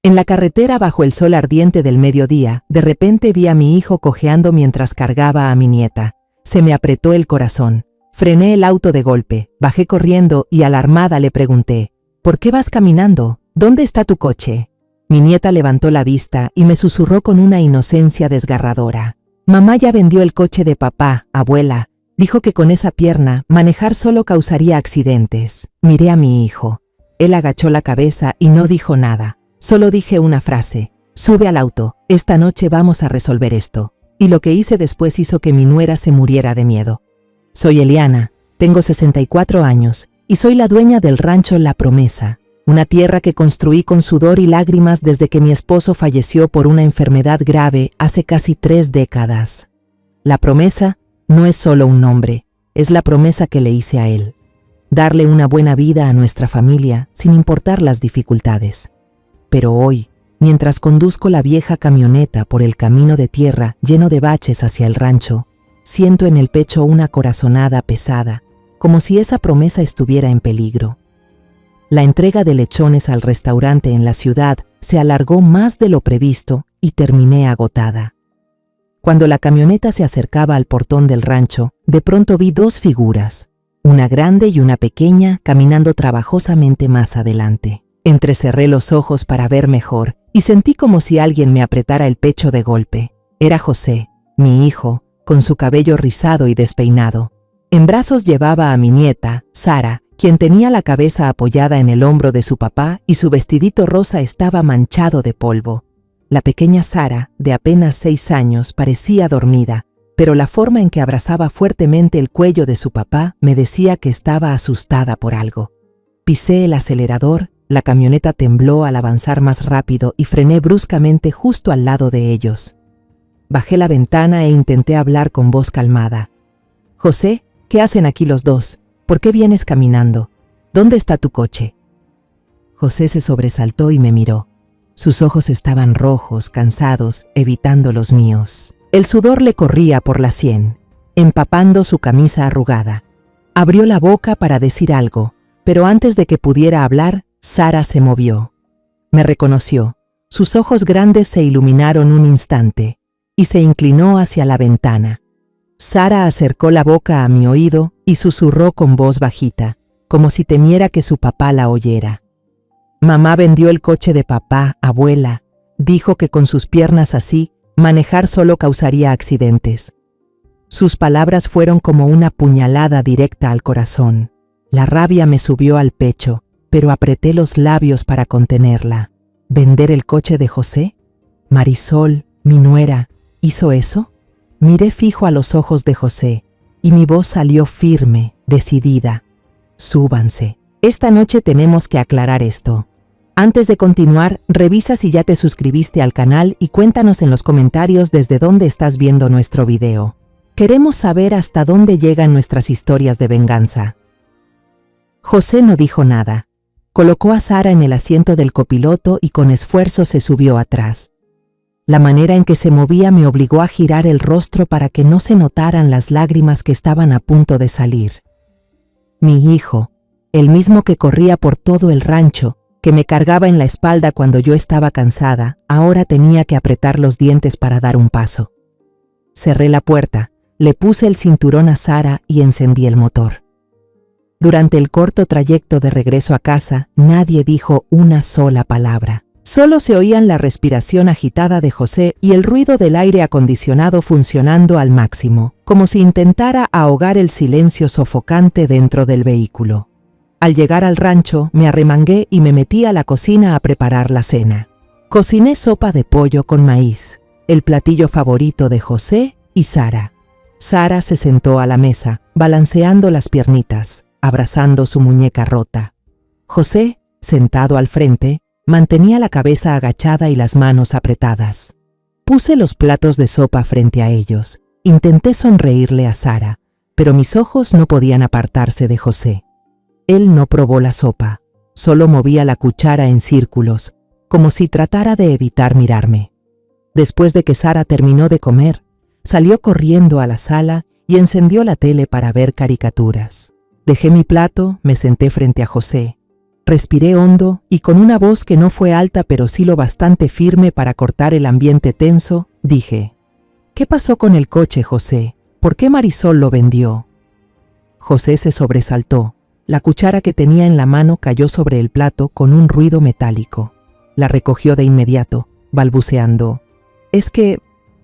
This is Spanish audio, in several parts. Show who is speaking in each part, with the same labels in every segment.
Speaker 1: En la carretera bajo el sol ardiente del mediodía, de repente vi a mi hijo cojeando mientras cargaba a mi nieta. Se me apretó el corazón. Frené el auto de golpe, bajé corriendo y alarmada le pregunté, ¿por qué vas caminando? ¿Dónde está tu coche? Mi nieta levantó la vista y me susurró con una inocencia desgarradora. Mamá ya vendió el coche de papá, abuela. Dijo que con esa pierna, manejar solo causaría accidentes. Miré a mi hijo. Él agachó la cabeza y no dijo nada. Solo dije una frase, sube al auto, esta noche vamos a resolver esto. Y lo que hice después hizo que mi nuera se muriera de miedo. Soy Eliana, tengo 64 años y soy la dueña del rancho La Promesa, una tierra que construí con sudor y lágrimas desde que mi esposo falleció por una enfermedad grave hace casi 3 décadas. La Promesa no es solo un nombre, es la promesa que le hice a él. Darle una buena vida a nuestra familia sin importar las dificultades. Pero hoy, mientras conduzco la vieja camioneta por el camino de tierra lleno de baches hacia el rancho, siento en el pecho una corazonada pesada, como si esa promesa estuviera en peligro. La entrega de lechones al restaurante en la ciudad se alargó más de lo previsto y terminé agotada. Cuando la camioneta se acercaba al portón del rancho, de pronto vi 2 figuras, una grande y una pequeña caminando trabajosamente más adelante. Entrecerré los ojos para ver mejor y sentí como si alguien me apretara el pecho de golpe. Era José, mi hijo, con su cabello rizado y despeinado. En brazos llevaba a mi nieta, Sara, quien tenía la cabeza apoyada en el hombro de su papá y su vestidito rosa estaba manchado de polvo. La pequeña Sara, de apenas 6 años, parecía dormida, pero la forma en que abrazaba fuertemente el cuello de su papá me decía que estaba asustada por algo. Pisé el acelerador. La camioneta tembló al avanzar más rápido y frené bruscamente justo al lado de ellos. Bajé la ventana e intenté hablar con voz calmada. «José, ¿qué hacen aquí los dos? ¿Por qué vienes caminando? ¿Dónde está tu coche?» José se sobresaltó y me miró. Sus ojos estaban rojos, cansados, evitando los míos. El sudor le corría por la sien, empapando su camisa arrugada. Abrió la boca para decir algo, pero antes de que pudiera hablar, Sara se movió. Me reconoció. Sus ojos grandes se iluminaron un instante y se inclinó hacia la ventana. Sara acercó la boca a mi oído y susurró con voz bajita, como si temiera que su papá la oyera. Mamá vendió el coche de papá, abuela. Dijo que con sus piernas así, manejar solo causaría accidentes. Sus palabras fueron como una puñalada directa al corazón. La rabia me subió al pecho, pero apreté los labios para contenerla. ¿Vender el coche de José? ¿Marisol, mi nuera, hizo eso? Miré fijo a los ojos de José y mi voz salió firme, decidida. Súbanse. Esta noche tenemos que aclarar esto. Antes de continuar, revisa si ya te suscribiste al canal y cuéntanos en los comentarios desde dónde estás viendo nuestro video. Queremos saber hasta dónde llegan nuestras historias de venganza. José no dijo nada. Colocó a Sara en el asiento del copiloto y con esfuerzo se subió atrás. La manera en que se movía me obligó a girar el rostro para que no se notaran las lágrimas que estaban a punto de salir. Mi hijo, el mismo que corría por todo el rancho, que me cargaba en la espalda cuando yo estaba cansada, ahora tenía que apretar los dientes para dar un paso. Cerré la puerta, le puse el cinturón a Sara y encendí el motor. Durante el corto trayecto de regreso a casa, nadie dijo una sola palabra. Solo se oían la respiración agitada de José y el ruido del aire acondicionado funcionando al máximo, como si intentara ahogar el silencio sofocante dentro del vehículo. Al llegar al rancho, me arremangué y me metí a la cocina a preparar la cena. Cociné sopa de pollo con maíz, el platillo favorito de José y Sara. Sara se sentó a la mesa, balanceando las piernitas, abrazando su muñeca rota. José, sentado al frente, mantenía la cabeza agachada y las manos apretadas. Puse los platos de sopa frente a ellos. Intenté sonreírle a Sara, pero mis ojos no podían apartarse de José. Él no probó la sopa, solo movía la cuchara en círculos, como si tratara de evitar mirarme. Después de que Sara terminó de comer, salió corriendo a la sala y encendió la tele para ver caricaturas. Dejé mi plato, me senté frente a José. Respiré hondo y con una voz que no fue alta pero sí lo bastante firme para cortar el ambiente tenso, dije: ¿Qué pasó con el coche, José? ¿Por qué Marisol lo vendió? José se sobresaltó. La cuchara que tenía en la mano cayó sobre el plato con un ruido metálico. La recogió de inmediato, balbuceando: Es que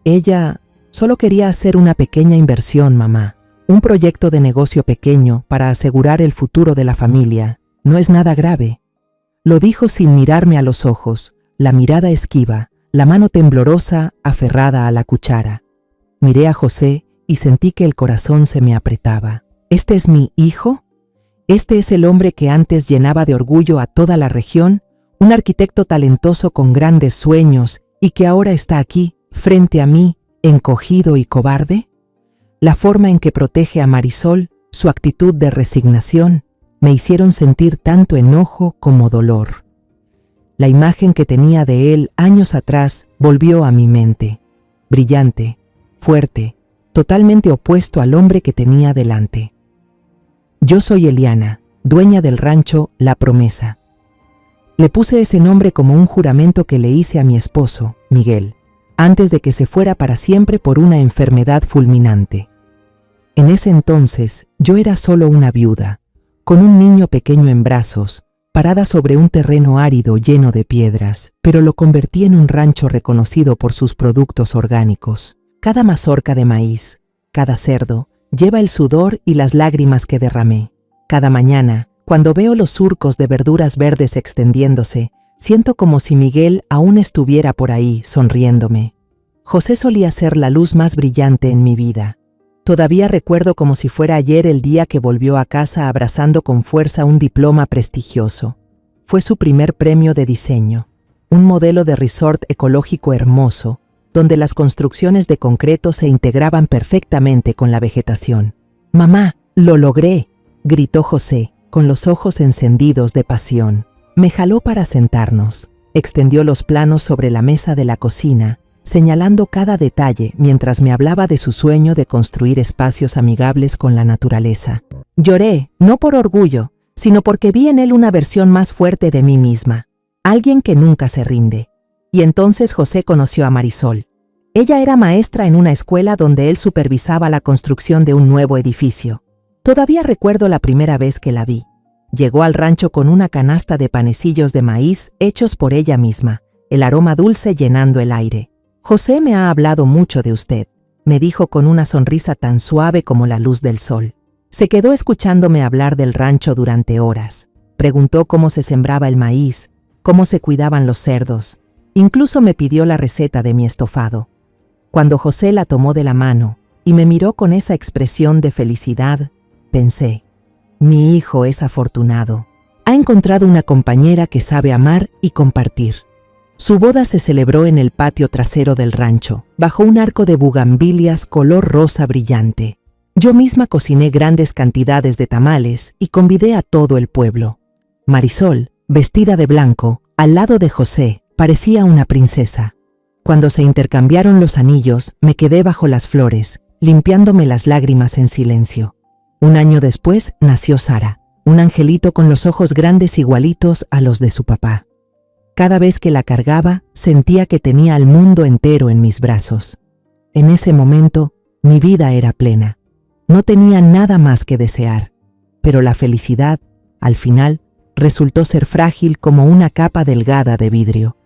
Speaker 1: ella solo quería hacer una pequeña inversión, mamá. Un proyecto de negocio pequeño para asegurar el futuro de la familia. No es nada grave. Lo dijo sin mirarme a los ojos, la mirada esquiva, la mano temblorosa aferrada a la cuchara. Miré a José y sentí que el corazón se me apretaba. ¿Este es mi hijo? ¿Este es el hombre que antes llenaba de orgullo a toda la región? Un arquitecto talentoso con grandes sueños y que ahora está aquí, frente a mí, encogido y cobarde. La forma en que protege a Marisol, su actitud de resignación, me hicieron sentir tanto enojo como dolor. La imagen que tenía de él años atrás volvió a mi mente, brillante, fuerte, totalmente opuesto al hombre que tenía delante. Yo soy Eliana, dueña del rancho La Promesa. Le puse ese nombre como un juramento que le hice a mi esposo, Miguel, antes de que se fuera para siempre por una enfermedad fulminante. En ese entonces, yo era solo una viuda, con un niño pequeño en brazos, parada sobre un terreno árido lleno de piedras, pero lo convertí en un rancho reconocido por sus productos orgánicos. Cada mazorca de maíz, cada cerdo, lleva el sudor y las lágrimas que derramé. Cada mañana, cuando veo los surcos de verduras verdes extendiéndose, siento como si Miguel aún estuviera por ahí, sonriéndome. José solía ser la luz más brillante en mi vida. Todavía recuerdo como si fuera ayer el día que volvió a casa abrazando con fuerza un diploma prestigioso. Fue su primer premio de diseño, un modelo de resort ecológico hermoso, donde las construcciones de concreto se integraban perfectamente con la vegetación. «Mamá, lo logré», gritó José, con los ojos encendidos de pasión. Me jaló para sentarnos, extendió los planos sobre la mesa de la cocina, señalando cada detalle mientras me hablaba de su sueño de construir espacios amigables con la naturaleza. Lloré, no por orgullo, sino porque vi en él una versión más fuerte de mí misma, alguien que nunca se rinde. Y entonces José conoció a Marisol. Ella era maestra en una escuela donde él supervisaba la construcción de un nuevo edificio. Todavía recuerdo la primera vez que la vi. Llegó al rancho con una canasta de panecillos de maíz hechos por ella misma, el aroma dulce llenando el aire. «José me ha hablado mucho de usted», me dijo con una sonrisa tan suave como la luz del sol. Se quedó escuchándome hablar del rancho durante horas. Preguntó cómo se sembraba el maíz, cómo se cuidaban los cerdos. Incluso me pidió la receta de mi estofado. Cuando José la tomó de la mano y me miró con esa expresión de felicidad, pensé: mi hijo es afortunado. Ha encontrado una compañera que sabe amar y compartir. Su boda se celebró en el patio trasero del rancho, bajo un arco de bugambilias color rosa brillante. Yo misma cociné grandes cantidades de tamales y convidé a todo el pueblo. Marisol, vestida de blanco, al lado de José, parecía una princesa. Cuando se intercambiaron los anillos, me quedé bajo las flores, limpiándome las lágrimas en silencio. Un año después nació Sara, un angelito con los ojos grandes igualitos a los de su papá. Cada vez que la cargaba, sentía que tenía al mundo entero en mis brazos. En ese momento, mi vida era plena. No tenía nada más que desear, pero la felicidad, al final, resultó ser frágil como una capa delgada de vidrio.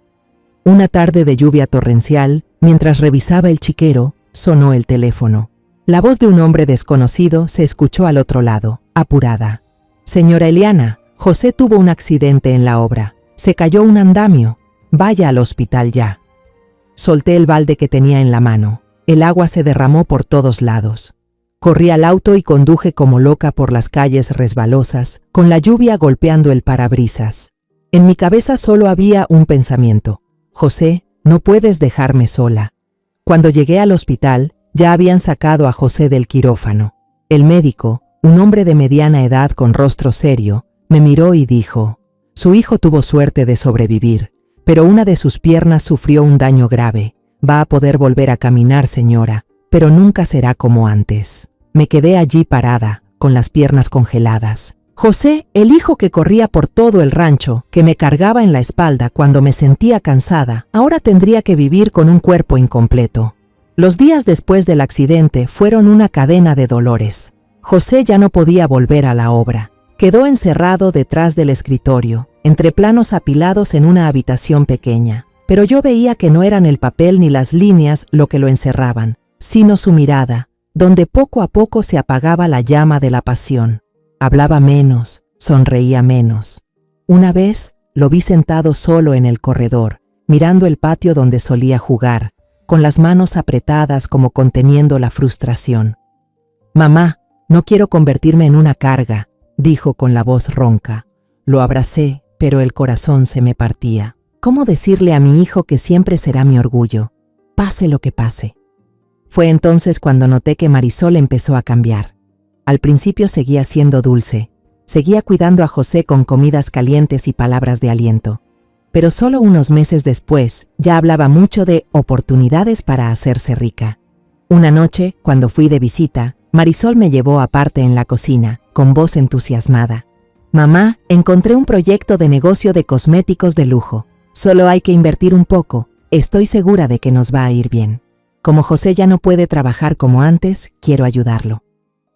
Speaker 1: Una tarde de lluvia torrencial, mientras revisaba el chiquero, sonó el teléfono. La voz de un hombre desconocido se escuchó al otro lado, apurada. «Señora Eliana, José tuvo un accidente en la obra. Se cayó un andamio. Vaya al hospital ya». Solté el balde que tenía en la mano. El agua se derramó por todos lados. Corrí al auto y conduje como loca por las calles resbalosas, con la lluvia golpeando el parabrisas. En mi cabeza solo había un pensamiento: «José, no puedes dejarme sola». Cuando llegué al hospital, ya habían sacado a José del quirófano. El médico, un hombre de mediana edad con rostro serio, me miró y dijo: «Su hijo tuvo suerte de sobrevivir, pero una de sus piernas sufrió un daño grave. Va a poder volver a caminar, señora, pero nunca será como antes». Me quedé allí parada, con las piernas congeladas. José, el hijo que corría por todo el rancho, que me cargaba en la espalda cuando me sentía cansada, ahora tendría que vivir con un cuerpo incompleto. Los días después del accidente fueron una cadena de dolores. José ya no podía volver a la obra. Quedó encerrado detrás del escritorio, entre planos apilados en una habitación pequeña. Pero yo veía que no eran el papel ni las líneas lo que lo encerraban, sino su mirada, donde poco a poco se apagaba la llama de la pasión. Hablaba menos, sonreía menos. Una vez lo vi sentado solo en el corredor, mirando el patio donde solía jugar, con las manos apretadas como conteniendo la frustración. «Mamá, no quiero convertirme en una carga», dijo con la voz ronca. Lo abracé, pero el corazón se me partía. ¿Cómo decirle a mi hijo que siempre será mi orgullo, pase lo que pase? Fue entonces cuando noté que Marisol empezó a cambiar. Al principio seguía siendo dulce, seguía cuidando a José con comidas calientes y palabras de aliento. Pero solo unos meses después ya hablaba mucho de oportunidades para hacerse rica. Una noche, cuando fui de visita, Marisol me llevó aparte en la cocina, con voz entusiasmada. «Mamá, encontré un proyecto de negocio de cosméticos de lujo. Solo hay que invertir un poco. Estoy segura de que nos va a ir bien. Como José ya no puede trabajar como antes, quiero ayudarlo».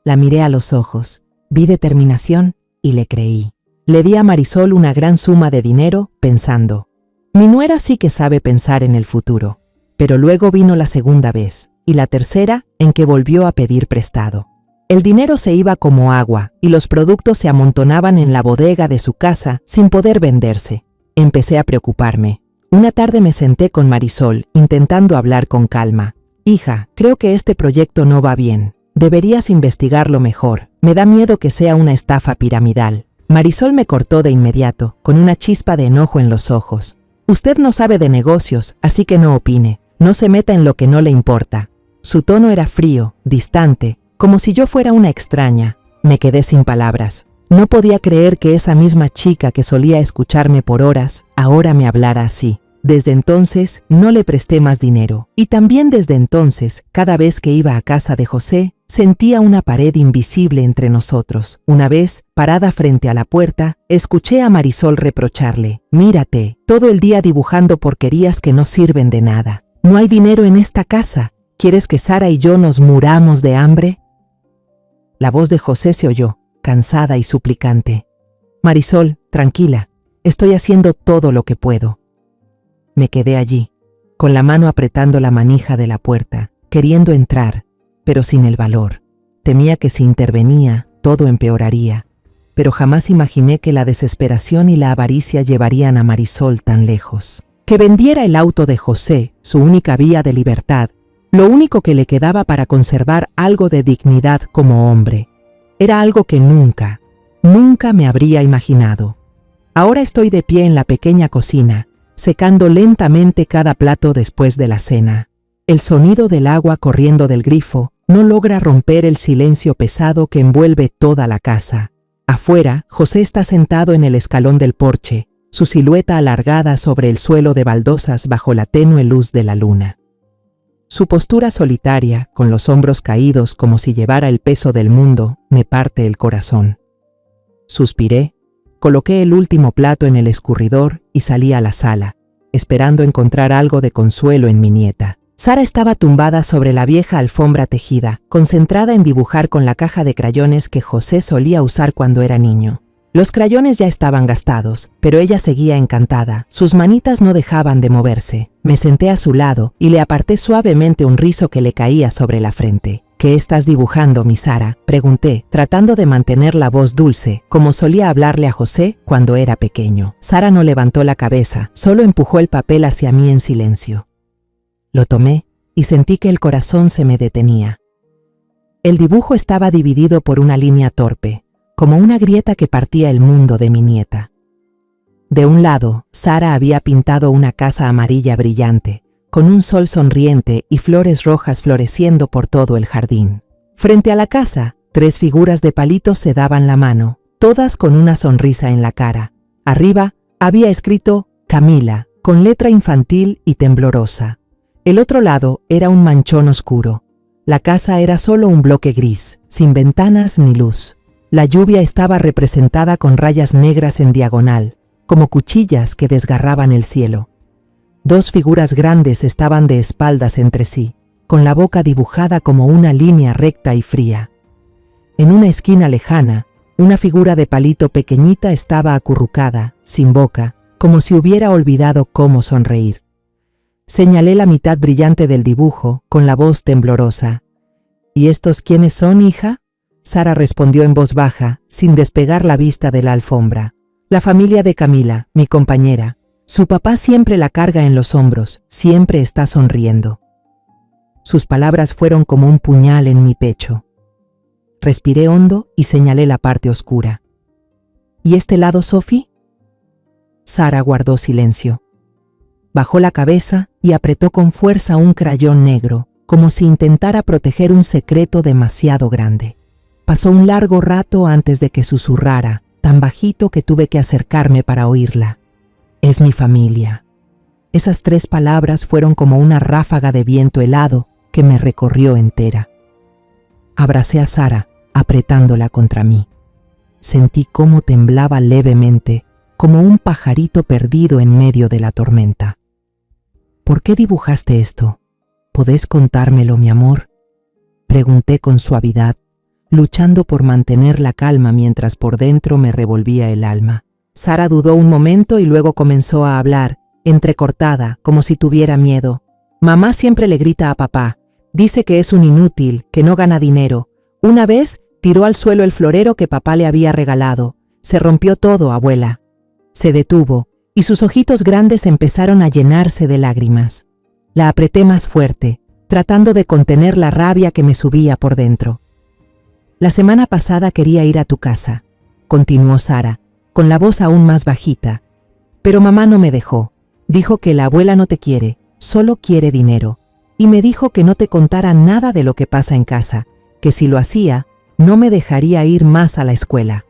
Speaker 1: La miré a los ojos, vi determinación y le creí. Le di a Marisol una gran suma de dinero, pensando, mi nuera sí que sabe pensar en el futuro. Pero luego vino la segunda vez, y la tercera en que volvió a pedir prestado. El dinero se iba como agua, y los productos se amontonaban en la bodega de su casa sin poder venderse. Empecé a preocuparme. Una tarde me senté con Marisol, intentando hablar con calma. «Hija, creo que este proyecto no va bien. Deberías investigarlo mejor. Me da miedo que sea una estafa piramidal». Marisol me cortó de inmediato, con una chispa de enojo en los ojos. «Usted no sabe de negocios, así que no opine. No se meta en lo que no le importa». Su tono era frío, distante, como si yo fuera una extraña. Me quedé sin palabras. No podía creer que esa misma chica que solía escucharme por horas, ahora me hablara así. Desde entonces no le presté más dinero. Y también desde entonces, cada vez que iba a casa de José, sentía una pared invisible entre nosotros. Una vez, parada frente a la puerta, escuché a Marisol reprocharle: «Mírate, todo el día dibujando porquerías que no sirven de nada. No hay dinero en esta casa. ¿Quieres que Sara y yo nos muramos de hambre?». La voz de José se oyó, cansada y suplicante. «Marisol, tranquila, estoy haciendo todo lo que puedo». Me quedé allí, con la mano apretando la manija de la puerta, queriendo entrar, pero sin el valor. Temía que si intervenía, todo empeoraría, pero jamás imaginé que la desesperación y la avaricia llevarían a Marisol tan lejos. Que vendiera el auto de José, su única vía de libertad, lo único que le quedaba para conservar algo de dignidad como hombre. Era algo que nunca me habría imaginado. Ahora estoy de pie en la pequeña cocina, secando lentamente cada plato después de la cena. El sonido del agua corriendo del grifo no logra romper el silencio pesado que envuelve toda la casa. Afuera, José está sentado en el escalón del porche, su silueta alargada sobre el suelo de baldosas bajo la tenue luz de la luna. Su postura solitaria, con los hombros caídos como si llevara el peso del mundo, me parte el corazón. Suspiré, coloqué el último plato en el escurridor y salí a la sala, esperando encontrar algo de consuelo en mi nieta. Sara estaba tumbada sobre la vieja alfombra tejida, concentrada en dibujar con la caja de crayones que José solía usar cuando era niño. Los crayones ya estaban gastados, pero ella seguía encantada. Sus manitas no dejaban de moverse. Me senté a su lado y le aparté suavemente un rizo que le caía sobre la frente. «¿Qué estás dibujando, mi Sara?», pregunté, tratando de mantener la voz dulce, como solía hablarle a José cuando era pequeño. Sara no levantó la cabeza, solo empujó el papel hacia mí en silencio. Lo tomé y sentí que el corazón se me detenía. El dibujo estaba dividido por una línea torpe, como una grieta que partía el mundo de mi nieta. De un lado, Sara había pintado una casa amarilla brillante, con un sol sonriente y flores rojas floreciendo por todo el jardín. Frente a la casa, 3 figuras de palitos se daban la mano, todas con una sonrisa en la cara. Arriba había escrito «Camila», con letra infantil y temblorosa. El otro lado era un manchón oscuro. La casa era solo un bloque gris, sin ventanas ni luz. La lluvia estaba representada con rayas negras en diagonal, como cuchillas que desgarraban el cielo. Dos figuras grandes estaban de espaldas entre sí, con la boca dibujada como una línea recta y fría. En una esquina lejana, una figura de palito pequeñita estaba acurrucada, sin boca, como si hubiera olvidado cómo sonreír. Señalé la mitad brillante del dibujo, con la voz temblorosa. ¿Y estos quiénes son, hija? Sara respondió en voz baja, sin despegar la vista de la alfombra. La familia de Camila, mi compañera. Su papá siempre la carga en los hombros, siempre está sonriendo. Sus palabras fueron como un puñal en mi pecho. Respiré hondo y señalé la parte oscura. ¿Y este lado, Sophie? Sara guardó silencio. Bajó la cabeza y apretó con fuerza un crayón negro, como si intentara proteger un secreto demasiado grande. Pasó un largo rato antes de que susurrara, tan bajito que tuve que acercarme para oírla. Es mi familia. Esas 3 palabras fueron como una ráfaga de viento helado que me recorrió entera. Abracé a Sara, apretándola contra mí. Sentí cómo temblaba levemente, como un pajarito perdido en medio de la tormenta. ¿Por qué dibujaste esto? ¿Podés contármelo, mi amor? Pregunté con suavidad, luchando por mantener la calma mientras por dentro me revolvía el alma. Sara dudó un momento y luego comenzó a hablar, entrecortada, como si tuviera miedo. Mamá siempre le grita a papá. Dice que es un inútil, que no gana dinero. Una vez tiró al suelo el florero que papá le había regalado. Se rompió todo, abuela. Se detuvo, y sus ojitos grandes empezaron a llenarse de lágrimas. La apreté más fuerte, tratando de contener la rabia que me subía por dentro. La semana pasada quería ir a tu casa, continuó Sara, con la voz aún más bajita. Pero mamá no me dejó. Dijo que la abuela no te quiere, solo quiere dinero. Y me dijo que no te contara nada de lo que pasa en casa, que si lo hacía, no me dejaría ir más a la escuela.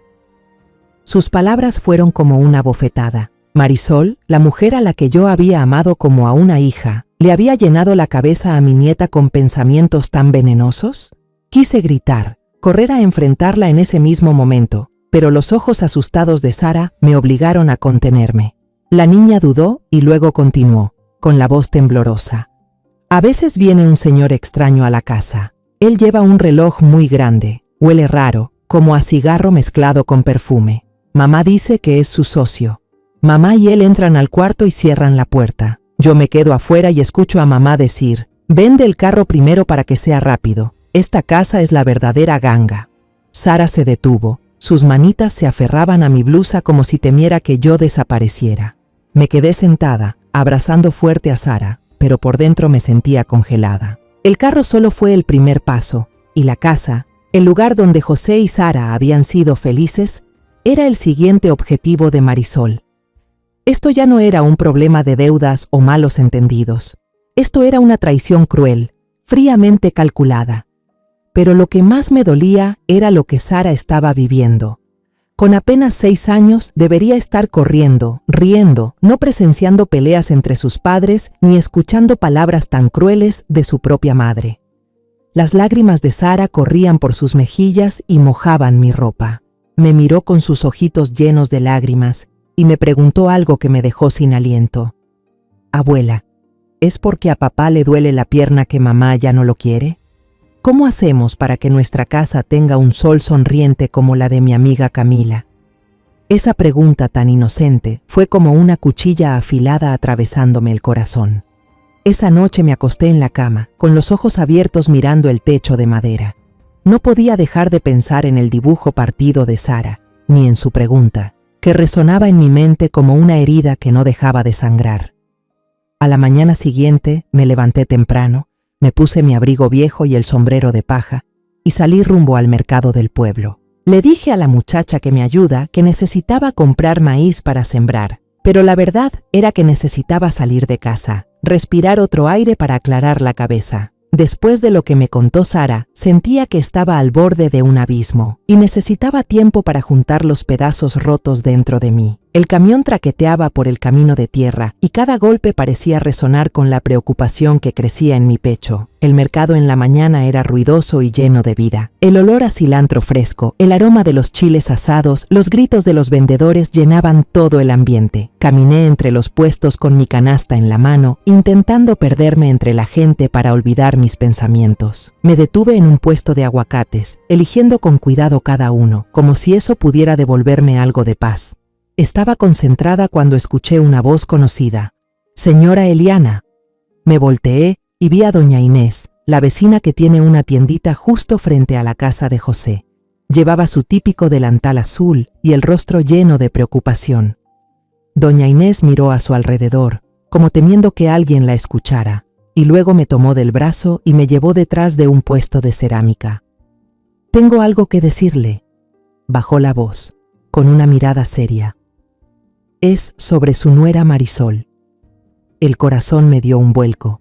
Speaker 1: Sus palabras fueron como una bofetada. Marisol, la mujer a la que yo había amado como a una hija, ¿le había llenado la cabeza a mi nieta con pensamientos tan venenosos? Quise gritar, correr a enfrentarla en ese mismo momento, pero los ojos asustados de Sara me obligaron a contenerme. La niña dudó y luego continuó, con la voz temblorosa. A veces viene un señor extraño a la casa. Él lleva un reloj muy grande, huele raro, como a cigarro mezclado con perfume. Mamá dice que es su socio. Mamá y él entran al cuarto y cierran la puerta. Yo me quedo afuera y escucho a mamá decir, vende el carro primero para que sea rápido. Esta casa es la verdadera ganga. Sara se detuvo. Sus manitas se aferraban a mi blusa como si temiera que yo desapareciera. Me quedé sentada, abrazando fuerte a Sara, pero por dentro me sentía congelada. El carro solo fue el primer paso, y la casa, el lugar donde José y Sara habían sido felices, era el siguiente objetivo de Marisol. Esto ya no era un problema de deudas o malos entendidos. Esto era una traición cruel, fríamente calculada. Pero lo que más me dolía era lo que Sara estaba viviendo. Con apenas 6 años debería estar corriendo, riendo, no presenciando peleas entre sus padres ni escuchando palabras tan crueles de su propia madre. Las lágrimas de Sara corrían por sus mejillas y mojaban mi ropa. Me miró con sus ojitos llenos de lágrimas y me preguntó algo que me dejó sin aliento. Abuela, ¿es porque a papá le duele la pierna que mamá ya no lo quiere? ¿Cómo hacemos para que nuestra casa tenga un sol sonriente como la de mi amiga Camila? Esa pregunta tan inocente fue como una cuchilla afilada atravesándome el corazón. Esa noche me acosté en la cama, con los ojos abiertos mirando el techo de madera. No podía dejar de pensar en el dibujo partido de Sara, ni en su pregunta, que resonaba en mi mente como una herida que no dejaba de sangrar. A la mañana siguiente me levanté temprano, me puse mi abrigo viejo y el sombrero de paja y salí rumbo al mercado del pueblo. Le dije a la muchacha que me ayuda que necesitaba comprar maíz para sembrar, pero la verdad era que necesitaba salir de casa, respirar otro aire para aclarar la cabeza. Después de lo que me contó Sara, sentía que estaba al borde de un abismo y necesitaba tiempo para juntar los pedazos rotos dentro de mí. El camión traqueteaba por el camino de tierra y cada golpe parecía resonar con la preocupación que crecía en mi pecho. El mercado en la mañana era ruidoso y lleno de vida. El olor a cilantro fresco, el aroma de los chiles asados, los gritos de los vendedores llenaban todo el ambiente. Caminé entre los puestos con mi canasta en la mano, intentando perderme entre la gente para olvidar mis pensamientos. Me detuve en un puesto de aguacates, eligiendo con cuidado cada uno, como si eso pudiera devolverme algo de paz. Estaba concentrada cuando escuché una voz conocida. «Señora Eliana». Me volteé y vi a doña Inés, la vecina que tiene una tiendita justo frente a la casa de José. Llevaba su típico delantal azul y el rostro lleno de preocupación. Doña Inés miró a su alrededor, como temiendo que alguien la escuchara, y luego me tomó del brazo y me llevó detrás de un puesto de cerámica. «Tengo algo que decirle», bajó la voz, con una mirada seria. «Es sobre su nuera Marisol». El corazón me dio un vuelco.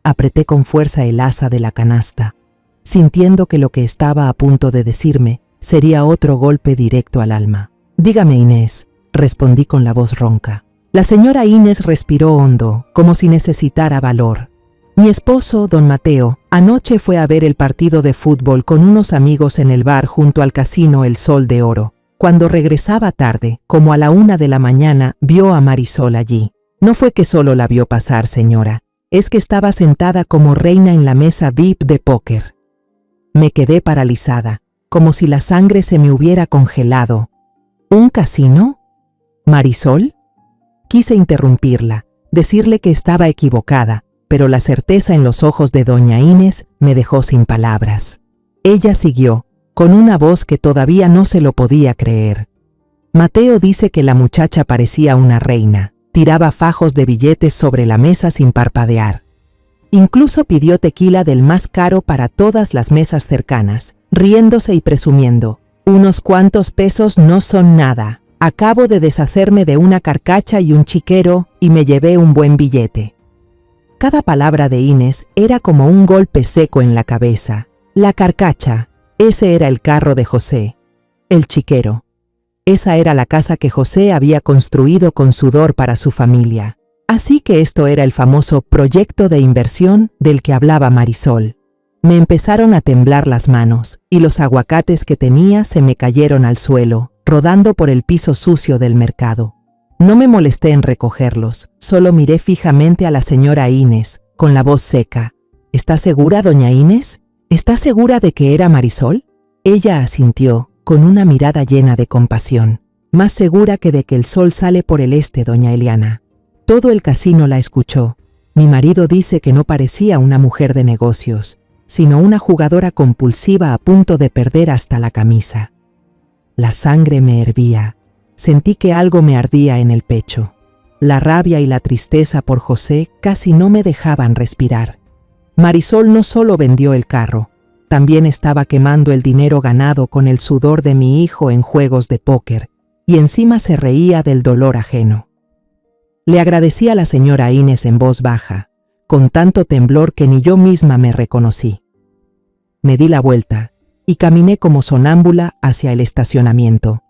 Speaker 1: Apreté con fuerza el asa de la canasta, sintiendo que lo que estaba a punto de decirme sería otro golpe directo al alma. «Dígame, Inés», respondí con la voz ronca. La señora Inés respiró hondo, como si necesitara valor. «Mi esposo, don Mateo, anoche fue a ver el partido de fútbol con unos amigos en el bar junto al casino El Sol de Oro. Cuando regresaba tarde, como a la 1 de la mañana, vio a Marisol allí. No fue que solo la vio pasar, señora. Es que estaba sentada como reina en la mesa VIP de póker». Me quedé paralizada, como si la sangre se me hubiera congelado. «¿Un casino? ¿Marisol?». Quise interrumpirla, decirle que estaba equivocada, pero la certeza en los ojos de doña Inés me dejó sin palabras. Ella siguió, con una voz que todavía no se lo podía creer. «Mateo dice que la muchacha parecía una reina. Tiraba fajos de billetes sobre la mesa sin parpadear. Incluso pidió tequila del más caro para todas las mesas cercanas, riéndose y presumiendo. «Unos cuantos pesos no son nada. Acabo de deshacerme de una carcacha y un chiquero y me llevé un buen billete». Cada palabra de Inés era como un golpe seco en la cabeza. La carcacha, ese era el carro de José. El chiquero, esa era la casa que José había construido con sudor para su familia. Así que esto era el famoso proyecto de inversión del que hablaba Marisol. Me empezaron a temblar las manos y los aguacates que tenía se me cayeron al suelo, rodando por el piso sucio del mercado. No me molesté en recogerlos, solo miré fijamente a la señora Inés, con la voz seca. «¿Está segura, doña Inés? ¿Está segura de que era Marisol?». Ella asintió, con una mirada llena de compasión. «Más segura que de que el sol sale por el este, doña Eliana». Todo el casino la escuchó. Mi marido dice que no parecía una mujer de negocios, sino una jugadora compulsiva a punto de perder hasta la camisa. La sangre me hervía. Sentí que algo me ardía en el pecho. La rabia y la tristeza por José casi no me dejaban respirar. Marisol no solo vendió el carro, también estaba quemando el dinero ganado con el sudor de mi hijo en juegos de póker, y encima se reía del dolor ajeno. Le agradecí a la señora Inés en voz baja, con tanto temblor que ni yo misma me reconocí. Me di la vuelta y caminé como sonámbula hacia el estacionamiento,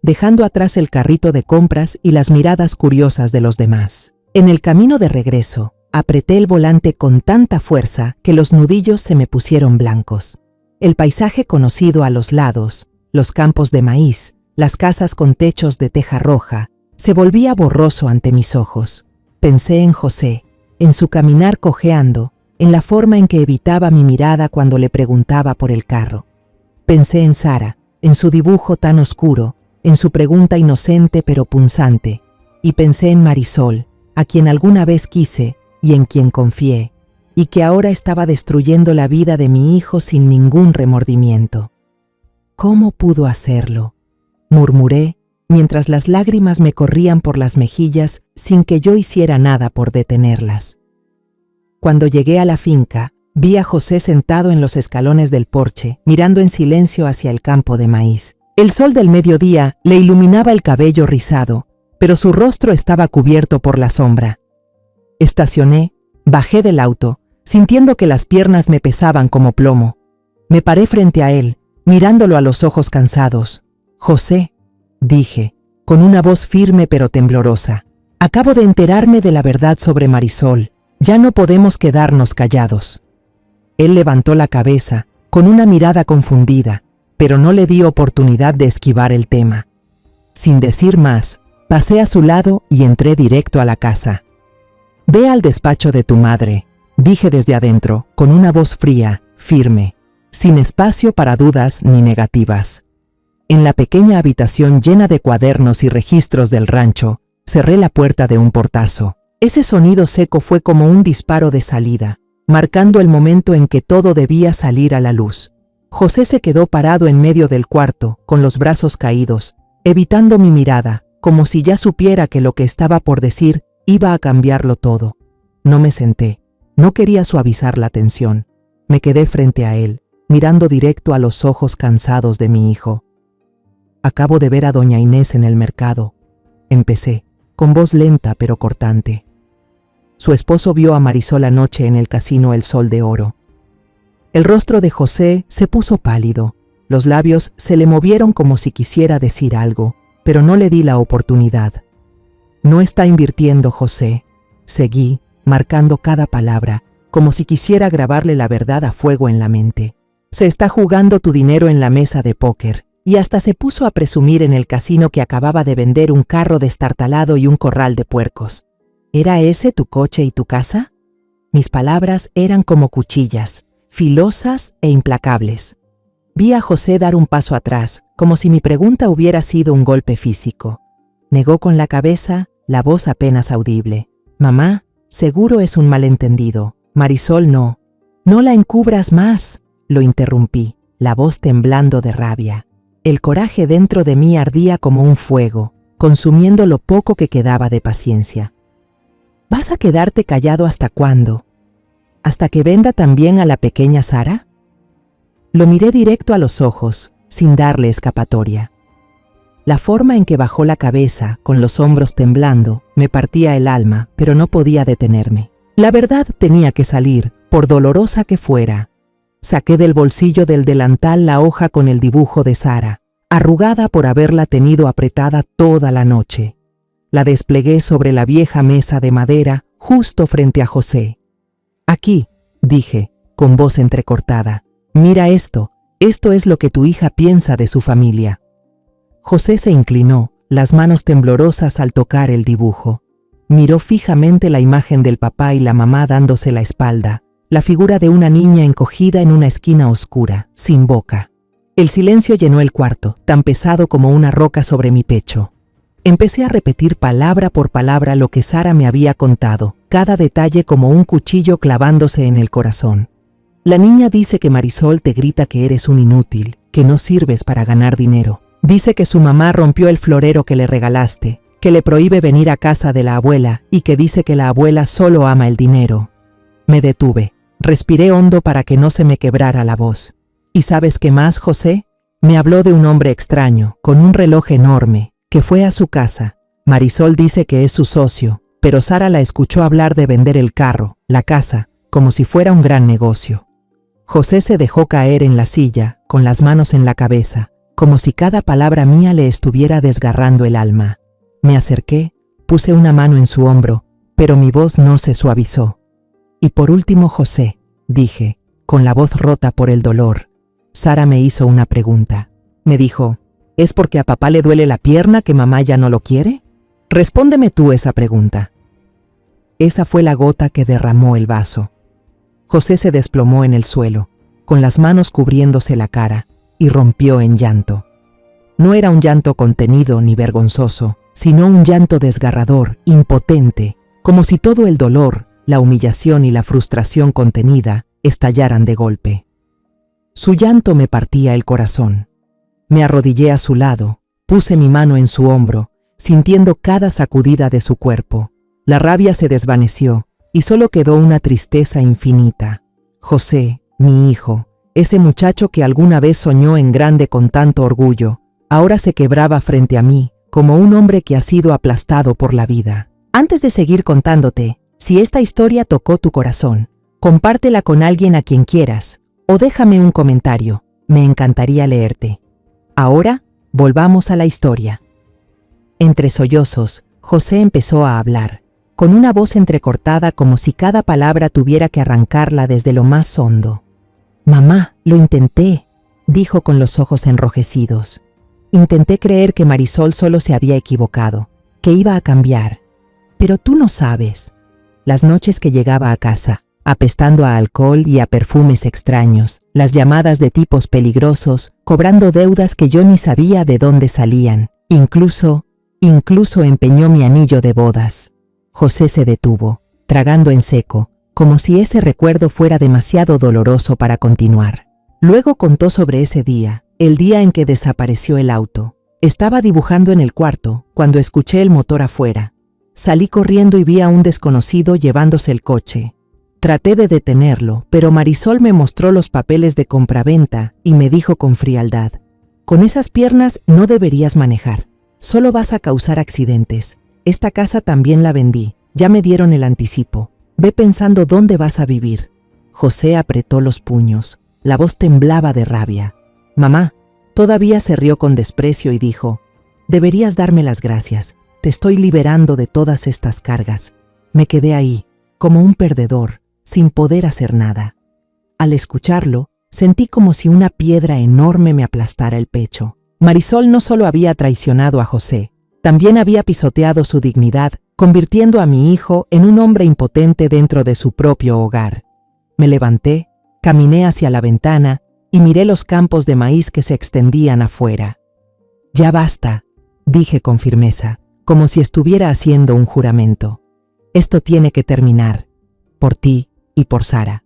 Speaker 1: dejando atrás el carrito de compras y las miradas curiosas de los demás. En el camino de regreso, apreté el volante con tanta fuerza que los nudillos se me pusieron blancos. El paisaje conocido a los lados, los campos de maíz, las casas con techos de teja roja, se volvía borroso ante mis ojos. Pensé en José, en su caminar cojeando, en la forma en que evitaba mi mirada cuando le preguntaba por el carro. Pensé en Sara, en su dibujo tan oscuro, en su pregunta inocente pero punzante, y pensé en Marisol, a quien alguna vez quise y en quien confié, y que ahora estaba destruyendo la vida de mi hijo sin ningún remordimiento. ¿Cómo pudo hacerlo?, murmuré, mientras las lágrimas me corrían por las mejillas sin que yo hiciera nada por detenerlas. Cuando llegué a la finca, vi a José sentado en los escalones del porche, mirando en silencio hacia el campo de maíz. El sol del mediodía le iluminaba el cabello rizado, pero su rostro estaba cubierto por la sombra. Estacioné, bajé del auto, sintiendo que las piernas me pesaban como plomo. Me paré frente a él, mirándolo a los ojos cansados. «José», dije, con una voz firme pero temblorosa. Acabo de enterarme de la verdad sobre Marisol. Ya no podemos quedarnos callados. Él levantó la cabeza, con una mirada confundida, pero no le di oportunidad de esquivar el tema. Sin decir más, pasé a su lado y entré directo a la casa. «Ve al despacho de tu madre», dije desde adentro, con una voz fría, firme, sin espacio para dudas ni negativas. En la pequeña habitación llena de cuadernos y registros del rancho, cerré la puerta de un portazo. Ese sonido seco fue como un disparo de salida, marcando el momento en que todo debía salir a la luz. José se quedó parado en medio del cuarto, con los brazos caídos, evitando mi mirada, como si ya supiera que lo que estaba por decir iba a cambiarlo todo. No me senté, no quería suavizar la tensión. Me quedé frente a él, mirando directo a los ojos cansados de mi hijo. «Acabo de ver a doña Inés en el mercado», empecé, con voz lenta pero cortante. Su esposo vio a Marisol anoche en el casino El Sol de Oro. El rostro de José se puso pálido, los labios se le movieron como si quisiera decir algo, pero no le di la oportunidad. «No está invirtiendo, José», seguí, marcando cada palabra, como si quisiera grabarle la verdad a fuego en la mente. «Se está jugando tu dinero en la mesa de póker». Y hasta se puso a presumir en el casino que acababa de vender un carro destartalado y un corral de puercos. ¿Era ese tu coche y tu casa? Mis palabras eran como cuchillas, filosas e implacables. Vi a José dar un paso atrás, como si mi pregunta hubiera sido un golpe físico. Negó con la cabeza, la voz apenas audible. «Mamá, seguro es un malentendido. Marisol no». «No la encubras más», lo interrumpí, la voz temblando de rabia. El coraje dentro de mí ardía como un fuego, consumiendo lo poco que quedaba de paciencia. ¿Vas a quedarte callado hasta cuándo? ¿Hasta que venda también a la pequeña Sara? Lo miré directo a los ojos, sin darle escapatoria. La forma en que bajó la cabeza, con los hombros temblando, me partía el alma, pero no podía detenerme. La verdad tenía que salir, por dolorosa que fuera. Saqué del bolsillo del delantal la hoja con el dibujo de Sara, arrugada por haberla tenido apretada toda la noche. La desplegué sobre la vieja mesa de madera, justo frente a José. «Aquí», dije, con voz entrecortada, «mira esto es lo que tu hija piensa de su familia». José se inclinó, las manos temblorosas al tocar el dibujo. Miró fijamente la imagen del papá y la mamá dándose la espalda, la figura de una niña encogida en una esquina oscura, sin boca. El silencio llenó el cuarto, tan pesado como una roca sobre mi pecho. Empecé a repetir palabra por palabra lo que Sara me había contado, cada detalle como un cuchillo clavándose en el corazón. La niña dice que Marisol te grita que eres un inútil, que no sirves para ganar dinero. Dice que su mamá rompió el florero que le regalaste, que le prohíbe venir a casa de la abuela y que dice que la abuela solo ama el dinero. Me detuve. Respiré hondo para que no se me quebrara la voz. ¿Y sabes qué más, José? Me habló de un hombre extraño, con un reloj enorme, que fue a su casa. Marisol dice que es su socio, pero Sara la escuchó hablar de vender el carro, la casa, como si fuera un gran negocio. José se dejó caer en la silla, con las manos en la cabeza, como si cada palabra mía le estuviera desgarrando el alma. Me acerqué, puse una mano en su hombro, pero mi voz no se suavizó. «Y por último, José», dije, con la voz rota por el dolor. Sara me hizo una pregunta. Me dijo, ¿es porque a papá le duele la pierna que mamá ya no lo quiere? Respóndeme tú esa pregunta. Esa fue la gota que derramó el vaso. José se desplomó en el suelo, con las manos cubriéndose la cara, y rompió en llanto. No era un llanto contenido ni vergonzoso, sino un llanto desgarrador, impotente, como si todo el dolor, la humillación y la frustración contenida estallaran de golpe. Su llanto me partía el corazón. Me arrodillé a su lado, puse mi mano en su hombro, sintiendo cada sacudida de su cuerpo. La rabia se desvaneció y solo quedó una tristeza infinita. José, mi hijo, ese muchacho que alguna vez soñó en grande con tanto orgullo, ahora se quebraba frente a mí como un hombre que ha sido aplastado por la vida. Antes de seguir contándote, si esta historia tocó tu corazón, compártela con alguien a quien quieras o déjame un comentario, me encantaría leerte. Ahora, volvamos a la historia. Entre sollozos, José empezó a hablar, con una voz entrecortada como si cada palabra tuviera que arrancarla desde lo más hondo. «Mamá, lo intenté», dijo con los ojos enrojecidos. «Intenté creer que Marisol solo se había equivocado, que iba a cambiar. Pero tú no sabes». Las noches que llegaba a casa, apestando a alcohol y a perfumes extraños, las llamadas de tipos peligrosos, cobrando deudas que yo ni sabía de dónde salían. Incluso empeñó mi anillo de bodas. José se detuvo, tragando en seco, como si ese recuerdo fuera demasiado doloroso para continuar. Luego contó sobre ese día, el día en que desapareció el auto. Estaba dibujando en el cuarto, cuando escuché el motor afuera. Salí corriendo y vi a un desconocido llevándose el coche. Traté de detenerlo, pero Marisol me mostró los papeles de compraventa y me dijo con frialdad: «Con esas piernas no deberías manejar. Solo vas a causar accidentes. Esta casa también la vendí. Ya me dieron el anticipo. Ve pensando dónde vas a vivir». José apretó los puños. La voz temblaba de rabia. «Mamá». Todavía se rió con desprecio y dijo: «Deberías darme las gracias. Te estoy liberando de todas estas cargas». Me quedé ahí, como un perdedor, sin poder hacer nada. Al escucharlo, sentí como si una piedra enorme me aplastara el pecho. Marisol no solo había traicionado a José, también había pisoteado su dignidad, convirtiendo a mi hijo en un hombre impotente dentro de su propio hogar. Me levanté, caminé hacia la ventana y miré los campos de maíz que se extendían afuera. «Ya basta», dije con firmeza, como si estuviera haciendo un juramento. «Esto tiene que terminar, por ti y por Sara».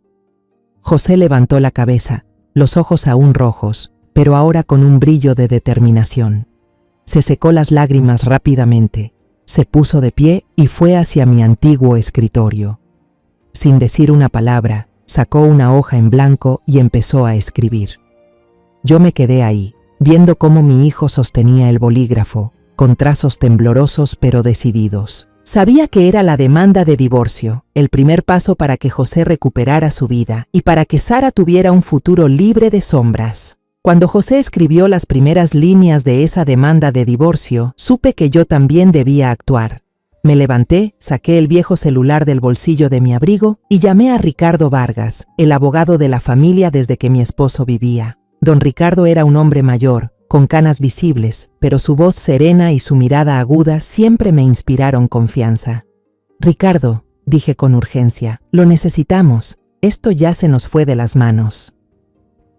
Speaker 1: José levantó la cabeza, los ojos aún rojos, pero ahora con un brillo de determinación. Se secó las lágrimas rápidamente, se puso de pie y fue hacia mi antiguo escritorio. Sin decir una palabra, sacó una hoja en blanco y empezó a escribir. Yo me quedé ahí, viendo cómo mi hijo sostenía el bolígrafo, con trazos temblorosos pero decididos. Sabía que era la demanda de divorcio, el primer paso para que José recuperara su vida y para que Sara tuviera un futuro libre de sombras. Cuando José escribió las primeras líneas de esa demanda de divorcio, supe que yo también debía actuar. Me levanté, saqué el viejo celular del bolsillo de mi abrigo y llamé a Ricardo Vargas, el abogado de la familia desde que mi esposo vivía. Don Ricardo era un hombre mayor, con canas visibles, pero su voz serena y su mirada aguda siempre me inspiraron confianza. «Ricardo», dije con urgencia, «lo necesitamos. Esto ya se nos fue de las manos».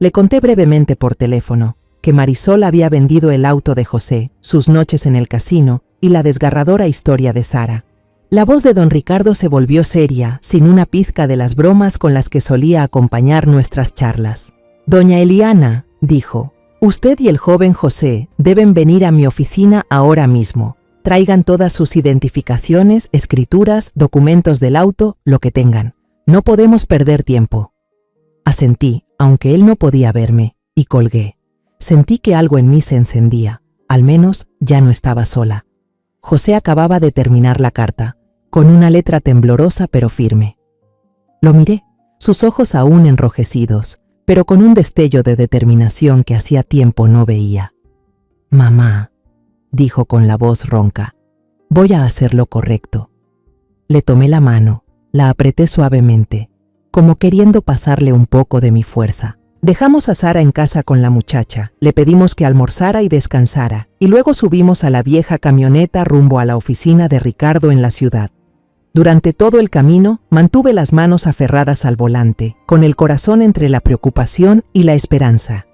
Speaker 1: Le conté brevemente por teléfono que Marisol había vendido el auto de José, sus noches en el casino y la desgarradora historia de Sara. La voz de don Ricardo se volvió seria, sin una pizca de las bromas con las que solía acompañar nuestras charlas. «Doña Eliana», dijo, «usted y el joven José deben venir a mi oficina ahora mismo. Traigan todas sus identificaciones, escrituras, documentos del auto, lo que tengan. No podemos perder tiempo». Asentí, aunque él no podía verme, y colgué. Sentí que algo en mí se encendía. Al menos ya no estaba sola. José acababa de terminar la carta, con una letra temblorosa pero firme. Lo miré, sus ojos aún enrojecidos, pero con un destello de determinación que hacía tiempo no veía. «Mamá», dijo con la voz ronca, «voy a hacer lo correcto». Le tomé la mano, la apreté suavemente, como queriendo pasarle un poco de mi fuerza. Dejamos a Sara en casa con la muchacha, le pedimos que almorzara y descansara, y luego subimos a la vieja camioneta rumbo a la oficina de Ricardo en la ciudad. Durante todo el camino, mantuve las manos aferradas al volante, con el corazón entre la preocupación y la esperanza.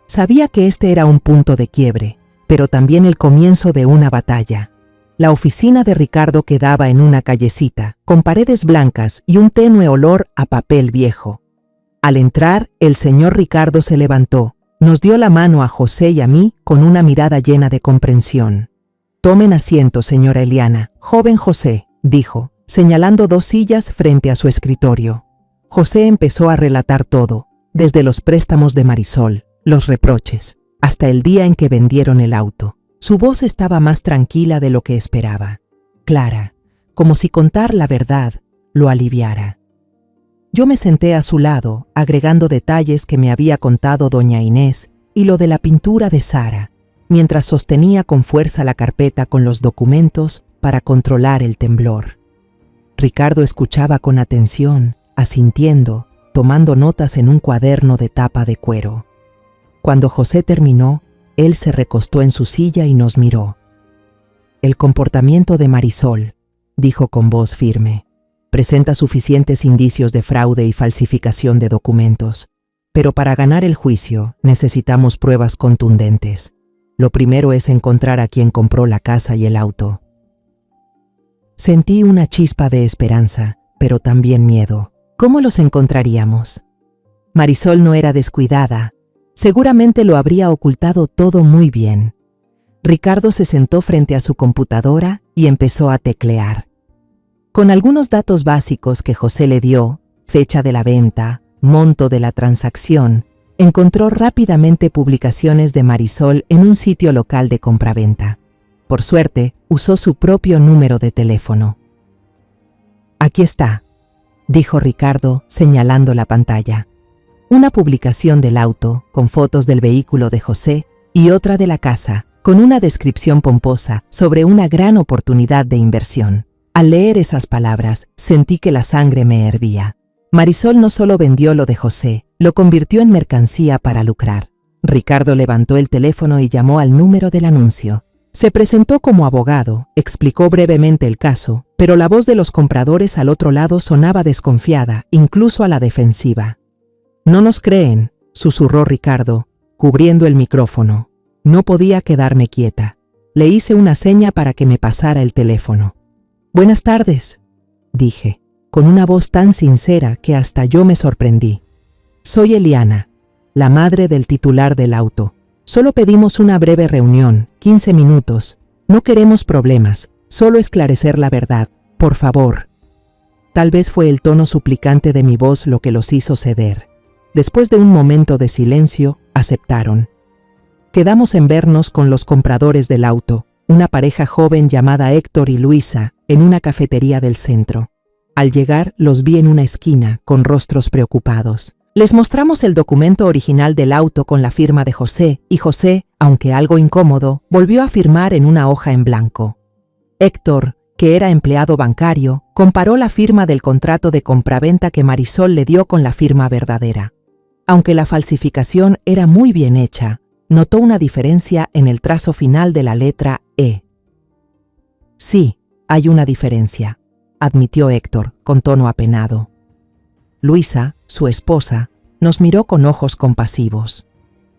Speaker 1: Sabía que este era un punto de quiebre, pero también el comienzo de una batalla. La oficina de Ricardo quedaba en una callecita, con paredes blancas y un tenue olor a papel viejo. Al entrar, el señor Ricardo se levantó, nos dio la mano a José y a mí con una mirada llena de comprensión. «Tomen asiento, señora Eliana. Joven José», dijo, señalando 2 sillas frente a su escritorio. José empezó a relatar todo, desde los préstamos de Marisol, los reproches, hasta el día en que vendieron el auto. Su voz estaba más tranquila de lo que esperaba, clara, como si contar la verdad lo aliviara. Yo me senté a su lado, agregando detalles que me había contado doña Inés y lo de la pintura de Sara. mientras sostenía con fuerza la carpeta con los documentos para controlar el temblor. Ricardo escuchaba con atención, asintiendo, tomando notas en un cuaderno de tapa de cuero. Cuando José terminó, él se recostó en su silla y nos miró. «El comportamiento de Marisol», dijo con voz firme, «presenta suficientes indicios de fraude y falsificación de documentos, pero para ganar el juicio necesitamos pruebas contundentes. Lo primero es encontrar a quien compró la casa y el auto». Sentí una chispa de esperanza, pero también miedo. ¿Cómo los encontraríamos? Marisol no era descuidada. Seguramente lo habría ocultado todo muy bien. Ricardo se sentó frente a su computadora y empezó a teclear. Con algunos datos básicos que José le dio, fecha de la venta, monto de la transacción, encontró rápidamente publicaciones de Marisol en un sitio local de compraventa. Por suerte, usó su propio número de teléfono. «Aquí está», dijo Ricardo, señalando la pantalla. Una publicación del auto, con fotos del vehículo de José, y otra de la casa, con una descripción pomposa sobre una gran oportunidad de inversión. Al leer esas palabras, sentí que la sangre me hervía. Marisol no solo vendió lo de José, lo convirtió en mercancía para lucrar. Ricardo levantó el teléfono y llamó al número del anuncio. Se presentó como abogado, explicó brevemente el caso, pero la voz de los compradores al otro lado sonaba desconfiada, incluso a la defensiva. «No nos creen», susurró Ricardo, cubriendo el micrófono. No podía quedarme quieta. Le hice una seña para que me pasara el teléfono. «Buenas tardes», dije, con una voz tan sincera que hasta yo me sorprendí. «Soy Eliana, la madre del titular del auto. Solo pedimos una breve reunión, 15 minutos. No queremos problemas, solo esclarecer la verdad, por favor». Tal vez fue el tono suplicante de mi voz lo que los hizo ceder. Después de un momento de silencio, aceptaron. Quedamos en vernos con los compradores del auto, una pareja joven llamada Héctor y Luisa, en una cafetería del centro. Al llegar, los vi en una esquina, con rostros preocupados. Les mostramos el documento original del auto con la firma de José, y José, aunque algo incómodo, volvió a firmar en una hoja en blanco. Héctor, que era empleado bancario, comparó la firma del contrato de compraventa que Marisol le dio con la firma verdadera. Aunque la falsificación era muy bien hecha, notó una diferencia en el trazo final de la letra E. «Sí, hay una diferencia», admitió Héctor, con tono apenado. Luisa, su esposa, nos miró con ojos compasivos.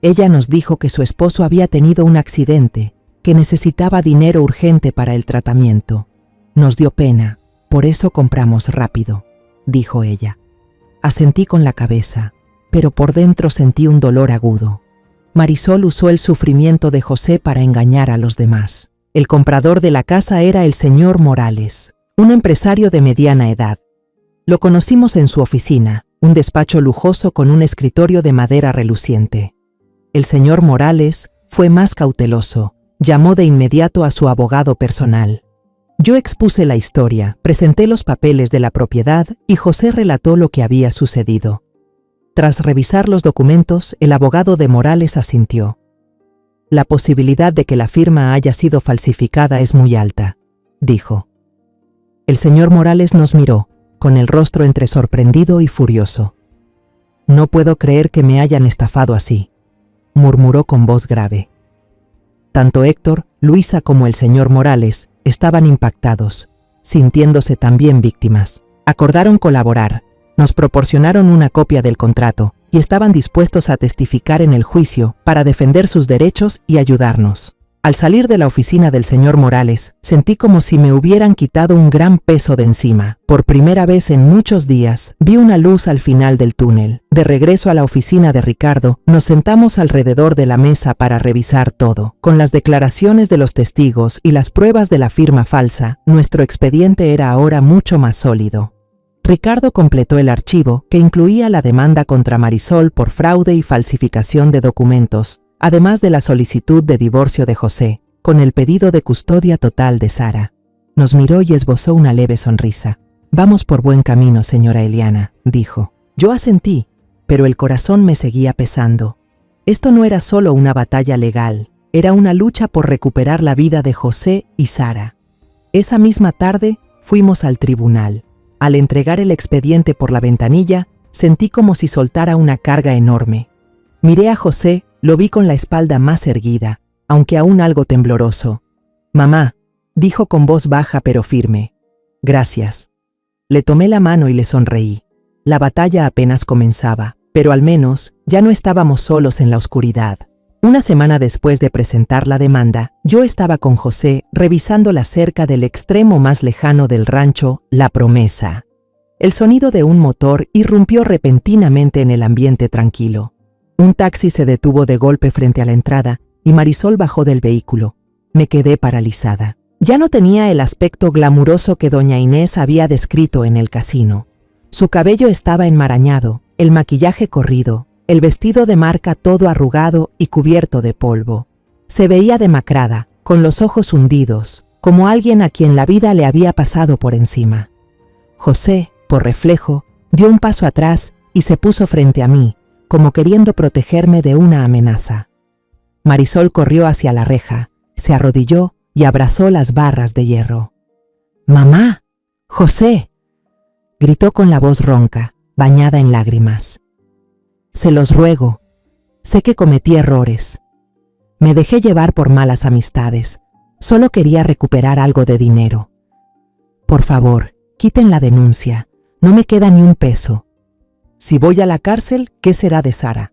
Speaker 1: Ella nos dijo que su esposo había tenido un accidente, que necesitaba dinero urgente para el tratamiento. Nos dio pena, por eso compramos rápido, dijo ella. Asentí con la cabeza, pero por dentro sentí un dolor agudo. Marisol usó el sufrimiento de José para engañar a los demás. El comprador de la casa era el señor Morales, un empresario de mediana edad. Lo conocimos en su oficina, un despacho lujoso con un escritorio de madera reluciente. El señor Morales fue más cauteloso, llamó de inmediato a su abogado personal. Yo expuse la historia, presenté los papeles de la propiedad y José relató lo que había sucedido. Tras revisar los documentos, el abogado de Morales asintió. «La posibilidad de que la firma haya sido falsificada es muy alta», dijo. El señor Morales nos miró, con el rostro entre sorprendido y furioso. «No puedo creer que me hayan estafado así», murmuró con voz grave. Tanto Héctor, Luisa como el señor Morales estaban impactados, sintiéndose también víctimas. Acordaron colaborar, nos proporcionaron una copia del contrato y estaban dispuestos a testificar en el juicio para defender sus derechos y ayudarnos. Al salir de la oficina del señor Morales, sentí como si me hubieran quitado un gran peso de encima. Por primera vez en muchos días, vi una luz al final del túnel. De regreso a la oficina de Ricardo, nos sentamos alrededor de la mesa para revisar todo. Con las declaraciones de los testigos y las pruebas de la firma falsa, nuestro expediente era ahora mucho más sólido. Ricardo completó el archivo, que incluía la demanda contra Marisol por fraude y falsificación de documentos, además de la solicitud de divorcio de José, con el pedido de custodia total de Sara. Nos miró y esbozó una leve sonrisa. «Vamos por buen camino, señora Eliana», dijo. Yo asentí, pero el corazón me seguía pesando. Esto no era solo una batalla legal, era una lucha por recuperar la vida de José y Sara. Esa misma tarde fuimos al tribunal. Al entregar el expediente por la ventanilla, sentí como si soltara una carga enorme. Miré a José, lo vi con la espalda más erguida, aunque aún algo tembloroso. «Mamá», dijo con voz baja pero firme. «Gracias». Le tomé la mano y le sonreí. La batalla apenas comenzaba, pero al menos ya no estábamos solos en la oscuridad. Una semana después de presentar la demanda, yo estaba con José revisando la cerca del extremo más lejano del rancho, La Promesa. El sonido de un motor irrumpió repentinamente en el ambiente tranquilo. Un taxi se detuvo de golpe frente a la entrada y Marisol bajó del vehículo. Me quedé paralizada. Ya no tenía el aspecto glamuroso que doña Inés había descrito en el casino. Su cabello estaba enmarañado, el maquillaje corrido, el vestido de marca todo arrugado y cubierto de polvo. Se veía demacrada, con los ojos hundidos, como alguien a quien la vida le había pasado por encima. José, por reflejo, dio un paso atrás y se puso frente a mí, como queriendo protegerme de una amenaza. Marisol corrió hacia la reja, se arrodilló y abrazó las barras de hierro. «¡Mamá! ¡José!», gritó con la voz ronca, bañada en lágrimas. «Se los ruego. Sé que cometí errores. Me dejé llevar por malas amistades. Solo quería recuperar algo de dinero. Por favor, quiten la denuncia. No me queda ni un peso. Si voy a la cárcel, ¿qué será de Sara?».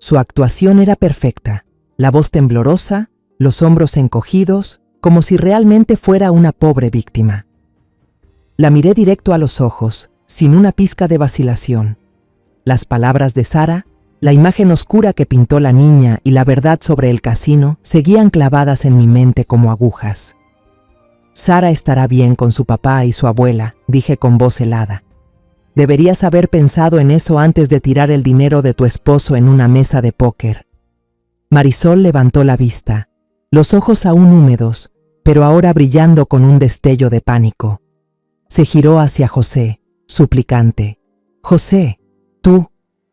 Speaker 1: Su actuación era perfecta. La voz temblorosa, los hombros encogidos, como si realmente fuera una pobre víctima. La miré directo a los ojos, sin una pizca de vacilación. Las palabras de Sara, la imagen oscura que pintó la niña y la verdad sobre el casino seguían clavadas en mi mente como agujas. «Sara estará bien con su papá y su abuela», dije con voz helada. «Deberías haber pensado en eso antes de tirar el dinero de tu esposo en una mesa de póker». Marisol levantó la vista, los ojos aún húmedos, pero ahora brillando con un destello de pánico. Se giró hacia José, suplicante. «José, tú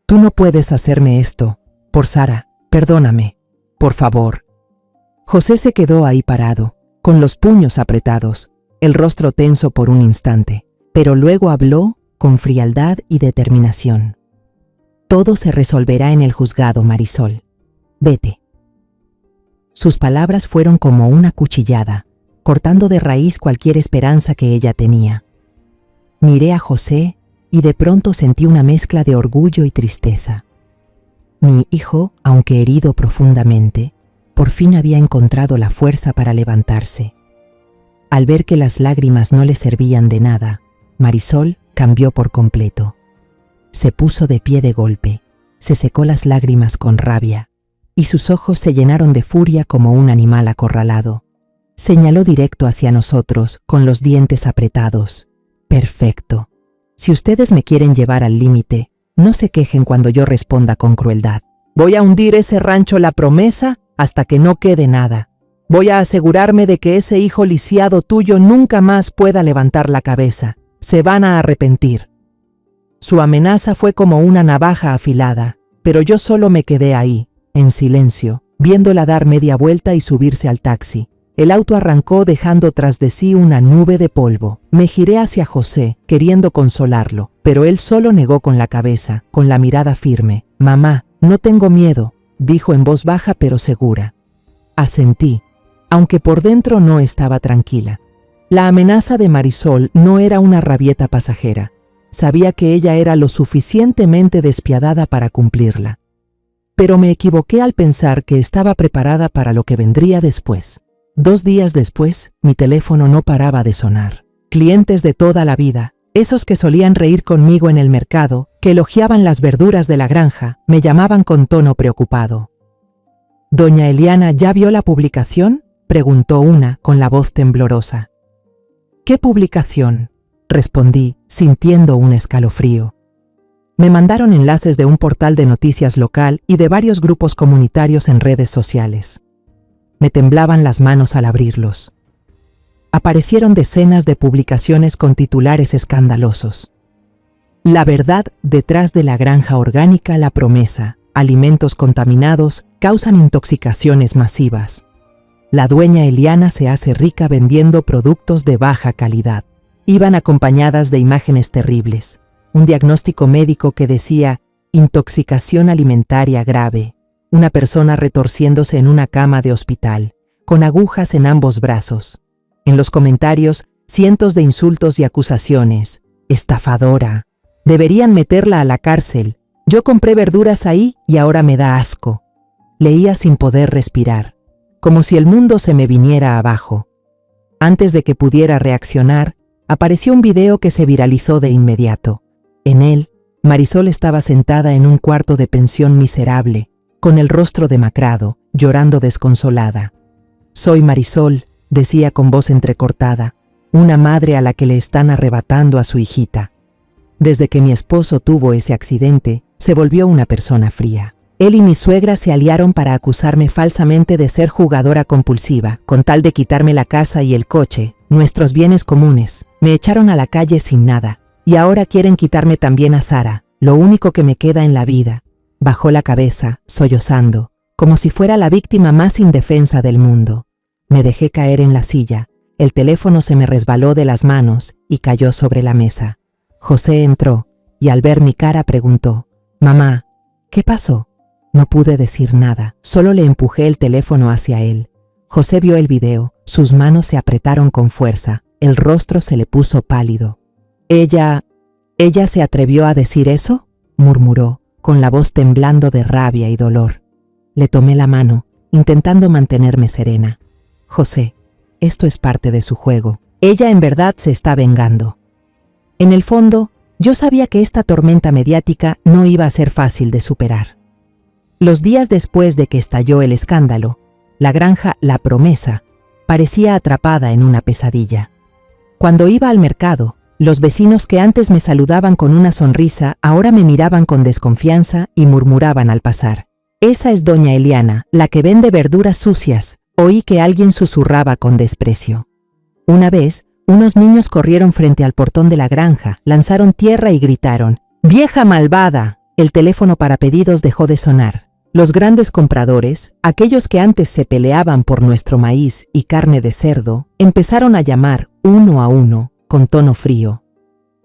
Speaker 1: no puedes hacerme esto. Por Sara, perdóname, por favor». José se quedó ahí parado, con los puños apretados, el rostro tenso por un instante, pero luego habló con frialdad y determinación. «Todo se resolverá en el juzgado, Marisol. Vete». Sus palabras fueron como una cuchillada, cortando de raíz cualquier esperanza que ella tenía. Miré a José y de pronto sentí una mezcla de orgullo y tristeza. Mi hijo, aunque herido profundamente, por fin había encontrado la fuerza para levantarse. Al ver que las lágrimas no le servían de nada, Marisol cambió por completo. Se puso de pie de golpe, se secó las lágrimas con rabia, y sus ojos se llenaron de furia como un animal acorralado. Señaló directo hacia nosotros, con los dientes apretados. «Perfecto. Si ustedes me quieren llevar al límite, no se quejen cuando yo responda con crueldad. Voy a hundir ese rancho La Promesa hasta que no quede nada. Voy a asegurarme de que ese hijo lisiado tuyo nunca más pueda levantar la cabeza. Se van a arrepentir». Su amenaza fue como una navaja afilada, pero yo solo me quedé ahí, en silencio, viéndola dar media vuelta y subirse al taxi. El auto arrancó dejando tras de sí una nube de polvo. Me giré hacia José, queriendo consolarlo, pero él solo negó con la cabeza, con la mirada firme. «Mamá, no tengo miedo», dijo en voz baja pero segura. Asentí, aunque por dentro no estaba tranquila. La amenaza de Marisol no era una rabieta pasajera. Sabía que ella era lo suficientemente despiadada para cumplirla. Pero me equivoqué al pensar que estaba preparada para lo que vendría después. 2 días después, mi teléfono no paraba de sonar. Clientes de toda la vida, esos que solían reír conmigo en el mercado, que elogiaban las verduras de la granja, me llamaban con tono preocupado. «¿Doña Eliana ya vio la publicación?», preguntó una con la voz temblorosa. «¿Qué publicación?», respondí, sintiendo un escalofrío. Me mandaron enlaces de un portal de noticias local y de varios grupos comunitarios en redes sociales. Me temblaban las manos al abrirlos. Aparecieron decenas de publicaciones con titulares escandalosos. «La verdad detrás de la granja orgánica La Promesa», alimentos contaminados causan intoxicaciones masivas. La dueña Eliana se hace rica vendiendo productos de baja calidad. Iban acompañadas de imágenes terribles. Un diagnóstico médico que decía intoxicación alimentaria grave. Una persona retorciéndose en una cama de hospital, con agujas en ambos brazos. En los comentarios, cientos de insultos y acusaciones. Estafadora. Deberían meterla a la cárcel. Yo compré verduras ahí y ahora me da asco. Leía sin poder respirar, como si el mundo se me viniera abajo. Antes de que pudiera reaccionar, apareció un video que se viralizó de inmediato. En él, Marisol estaba sentada en un cuarto de pensión miserable, con el rostro demacrado, llorando desconsolada. Soy Marisol, decía con voz entrecortada, una madre a la que le están arrebatando a su hijita. Desde que mi esposo tuvo ese accidente, se volvió una persona fría. Él y mi suegra se aliaron para acusarme falsamente de ser jugadora compulsiva, con tal de quitarme la casa y el coche, nuestros bienes comunes. Me echaron a la calle sin nada. Y ahora quieren quitarme también a Sara, lo único que me queda en la vida. Bajó la cabeza, sollozando, como si fuera la víctima más indefensa del mundo. Me dejé caer en la silla. El teléfono se me resbaló de las manos y cayó sobre la mesa. José entró y al ver mi cara preguntó, «Mamá, ¿qué pasó?» No pude decir nada, solo le empujé el teléfono hacia él. José vio el video, sus manos se apretaron con fuerza, el rostro se le puso pálido. ¿Ella se atrevió a decir eso?», murmuró, con la voz temblando de rabia y dolor. Le tomé la mano, intentando mantenerme serena. «José, esto es parte de su juego. Ella en verdad se está vengando». En el fondo, yo sabía que esta tormenta mediática no iba a ser fácil de superar. Los días después de que estalló el escándalo, la granja La Promesa parecía atrapada en una pesadilla. Cuando iba al mercado, los vecinos que antes me saludaban con una sonrisa ahora me miraban con desconfianza y murmuraban al pasar. «Esa es doña Eliana, la que vende verduras sucias», oí que alguien susurraba con desprecio. Una vez, unos niños corrieron frente al portón de la granja, lanzaron tierra y gritaron, «¡Vieja malvada!». El teléfono para pedidos dejó de sonar. Los grandes compradores, aquellos que antes se peleaban por nuestro maíz y carne de cerdo, empezaron a llamar uno a uno, con tono frío.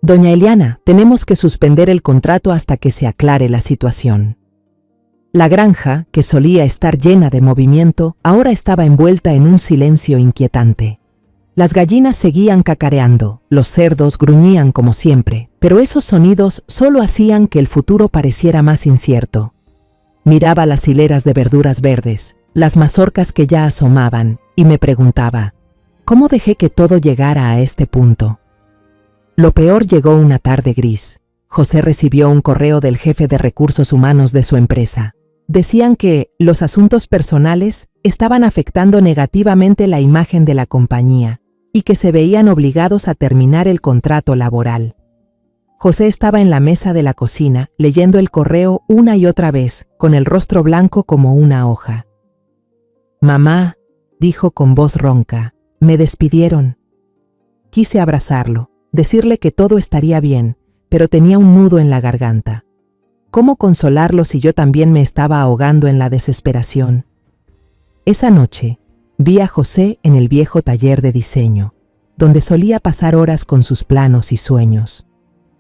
Speaker 1: «Doña Eliana, tenemos que suspender el contrato hasta que se aclare la situación». La granja, que solía estar llena de movimiento, ahora estaba envuelta en un silencio inquietante. Las gallinas seguían cacareando, los cerdos gruñían como siempre, pero esos sonidos solo hacían que el futuro pareciera más incierto. Miraba las hileras de verduras verdes, las mazorcas que ya asomaban, y me preguntaba, ¿cómo dejé que todo llegara a este punto? Lo peor llegó una tarde gris. José recibió un correo del jefe de recursos humanos de su empresa. Decían que los asuntos personales estaban afectando negativamente la imagen de la compañía y que se veían obligados a terminar el contrato laboral. José estaba en la mesa de la cocina, leyendo el correo una y otra vez, con el rostro blanco como una hoja. «Mamá», dijo con voz ronca, «me despidieron». Quise abrazarlo, decirle que todo estaría bien, pero tenía un nudo en la garganta. ¿Cómo consolarlo si yo también me estaba ahogando en la desesperación? Esa noche, vi a José en el viejo taller de diseño, donde solía pasar horas con sus planos y sueños.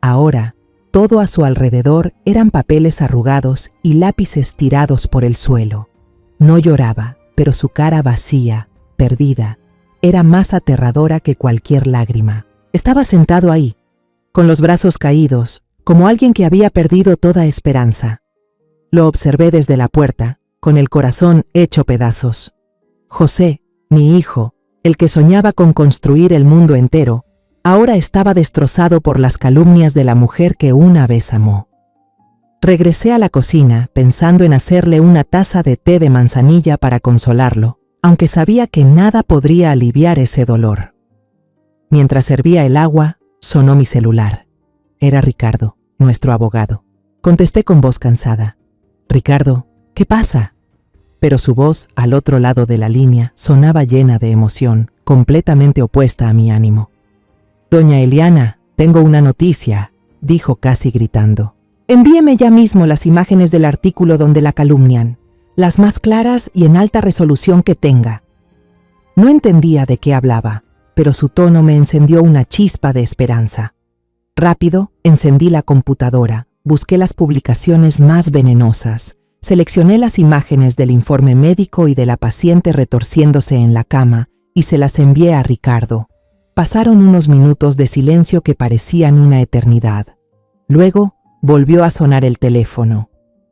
Speaker 1: Ahora, todo a su alrededor eran papeles arrugados y lápices tirados por el suelo. No lloraba, pero su cara vacía, perdida, era más aterradora que cualquier lágrima. Estaba sentado ahí, con los brazos caídos, como alguien que había perdido toda esperanza. Lo observé desde la puerta, con el corazón hecho pedazos. José, mi hijo, el que soñaba con construir el mundo entero, ahora estaba destrozado por las calumnias de la mujer que una vez amó. Regresé a la cocina pensando en hacerle una taza de té de manzanilla para consolarlo, aunque sabía que nada podría aliviar ese dolor. Mientras servía el agua, sonó mi celular. Era Ricardo, nuestro abogado. Contesté con voz cansada. «Ricardo, ¿qué pasa?». Pero su voz, al otro lado de la línea, sonaba llena de emoción, completamente opuesta a mi ánimo. «Doña Eliana, tengo una noticia», dijo casi gritando. Envíeme ya mismo las imágenes del artículo donde la calumnian, las más claras y en alta resolución que tenga. No entendía de qué hablaba, pero su tono me encendió una chispa de esperanza. Rápido, encendí la computadora, busqué las publicaciones más venenosas, seleccioné las imágenes del informe médico y de la paciente retorciéndose en la cama y se las envié a Ricardo. Pasaron unos minutos de silencio que parecían una eternidad. Luego, volvió a sonar el teléfono.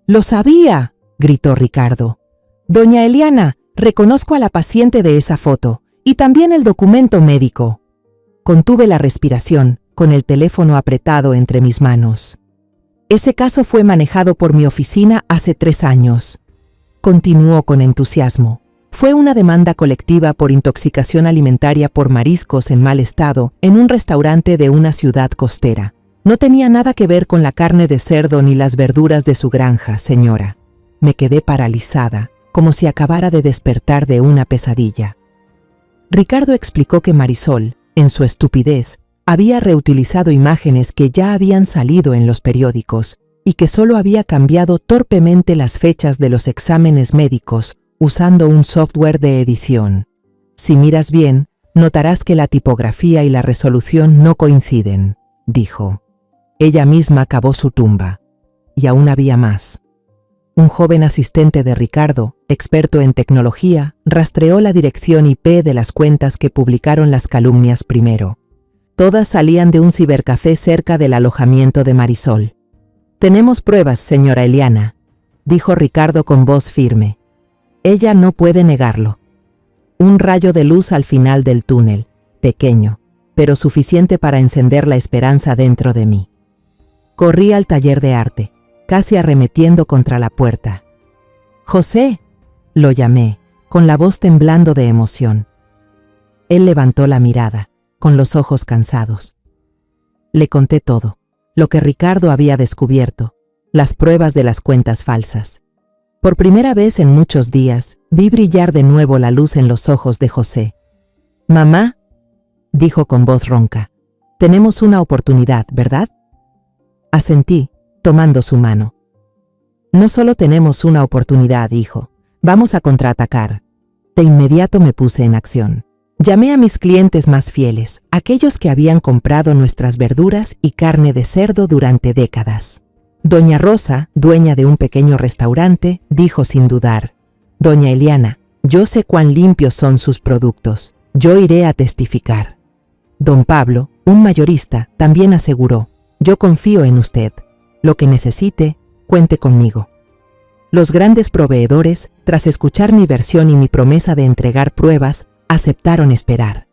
Speaker 1: ¡Lo sabía!, gritó Ricardo. «Doña Eliana, reconozco a la paciente de esa foto, y también el documento médico». Contuve la respiración, con el teléfono apretado entre mis manos. «Ese caso fue manejado por mi oficina hace 3 años». Continuó con entusiasmo. «Fue una demanda colectiva por intoxicación alimentaria por mariscos en mal estado en un restaurante de una ciudad costera. No tenía nada que ver con la carne de cerdo ni las verduras de su granja, señora». Me quedé paralizada, como si acabara de despertar de una pesadilla. Ricardo explicó que Marisol, en su estupidez, había reutilizado imágenes que ya habían salido en los periódicos y que solo había cambiado torpemente las fechas de los exámenes médicos usando un software de edición. «Si miras bien, notarás que la tipografía y la resolución no coinciden», dijo. Ella misma cavó su tumba. Y aún había más. Un joven asistente de Ricardo, experto en tecnología, rastreó la dirección IP de las cuentas que publicaron las calumnias primero. Todas salían de un cibercafé cerca del alojamiento de Marisol. «Tenemos pruebas, señora Eliana», dijo Ricardo con voz firme. «Ella no puede negarlo». Un rayo de luz al final del túnel, pequeño, pero suficiente para encender la esperanza dentro de mí. Corrí al taller de arte, casi arremetiendo contra la puerta. «José», lo llamé, con la voz temblando de emoción. Él levantó la mirada, con los ojos cansados. Le conté todo, lo que Ricardo había descubierto, las pruebas de las cuentas falsas. Por primera vez en muchos días, vi brillar de nuevo la luz en los ojos de José. «Mamá», dijo con voz ronca, «tenemos una oportunidad, ¿verdad?». Asentí, tomando su mano. «No solo tenemos una oportunidad, hijo, vamos a contraatacar». De inmediato me puse en acción. Llamé a mis clientes más fieles, aquellos que habían comprado nuestras verduras y carne de cerdo durante décadas. Doña Rosa, dueña de un pequeño restaurante, dijo sin dudar: «Doña Eliana, yo sé cuán limpios son sus productos. Yo iré a testificar». Don Pablo, un mayorista, también aseguró: «Yo confío en usted. Lo que necesite, cuente conmigo». Los grandes proveedores, tras escuchar mi versión y mi promesa de entregar pruebas, aceptaron esperar.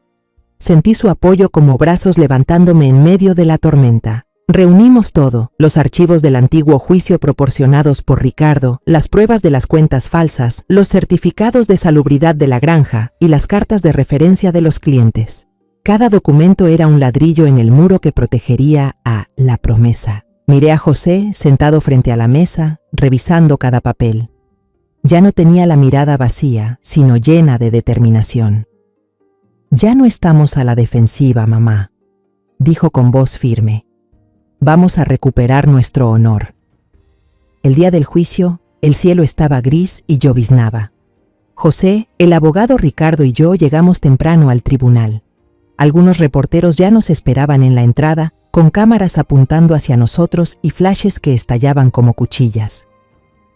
Speaker 1: Sentí su apoyo como brazos levantándome en medio de la tormenta. Reunimos todo, los archivos del antiguo juicio proporcionados por Ricardo, las pruebas de las cuentas falsas, los certificados de salubridad de la granja y las cartas de referencia de los clientes. Cada documento era un ladrillo en el muro que protegería a la promesa. Miré a José sentado frente a la mesa, revisando cada papel. Ya no tenía la mirada vacía, sino llena de determinación. «Ya no estamos a la defensiva, mamá», dijo con voz firme. «Vamos a recuperar nuestro honor». El día del juicio, el cielo estaba gris y lloviznaba. José, el abogado Ricardo y yo llegamos temprano al tribunal. Algunos reporteros ya nos esperaban en la entrada, con cámaras apuntando hacia nosotros y flashes que estallaban como cuchillas.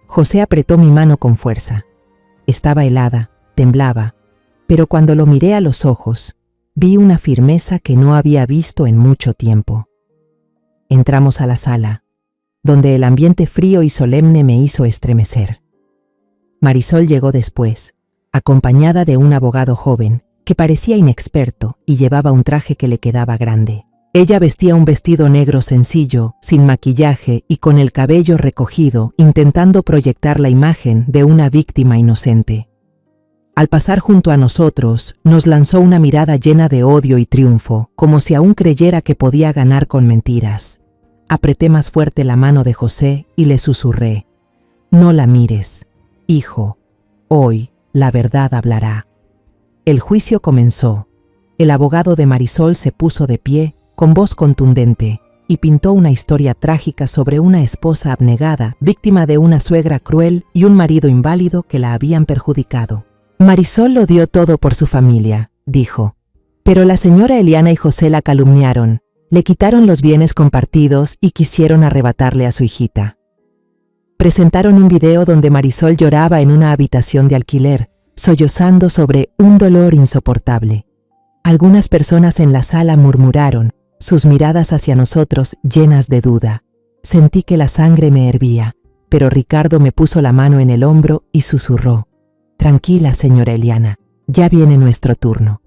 Speaker 1: José apretó mi mano con fuerza. Estaba helada, temblaba, pero cuando lo miré a los ojos, vi una firmeza que no había visto en mucho tiempo. Entramos a la sala, donde el ambiente frío y solemne me hizo estremecer. Marisol llegó después, acompañada de un abogado joven, que parecía inexperto y llevaba un traje que le quedaba grande. Ella vestía un vestido negro sencillo, sin maquillaje y con el cabello recogido, intentando proyectar la imagen de una víctima inocente. Al pasar junto a nosotros, nos lanzó una mirada llena de odio y triunfo, como si aún creyera que podía ganar con mentiras. Apreté más fuerte la mano de José y le susurré: «No la mires, hijo. Hoy la verdad hablará». El juicio comenzó. El abogado de Marisol se puso de pie, con voz contundente: y pintó una historia trágica sobre una esposa abnegada, víctima de una suegra cruel y un marido inválido que la habían perjudicado. Marisol lo dio todo por su familia, dijo. Pero la señora Eliana y José la calumniaron, le quitaron los bienes compartidos y quisieron arrebatarle a su hijita. Presentaron un video donde Marisol lloraba en una habitación de alquiler, sollozando sobre un dolor insoportable. Algunas personas en la sala murmuraron, sus miradas hacia nosotros llenas de duda. Sentí que la sangre me hervía, pero Ricardo me puso la mano en el hombro y susurró: «Tranquila, señora Eliana, ya viene nuestro turno».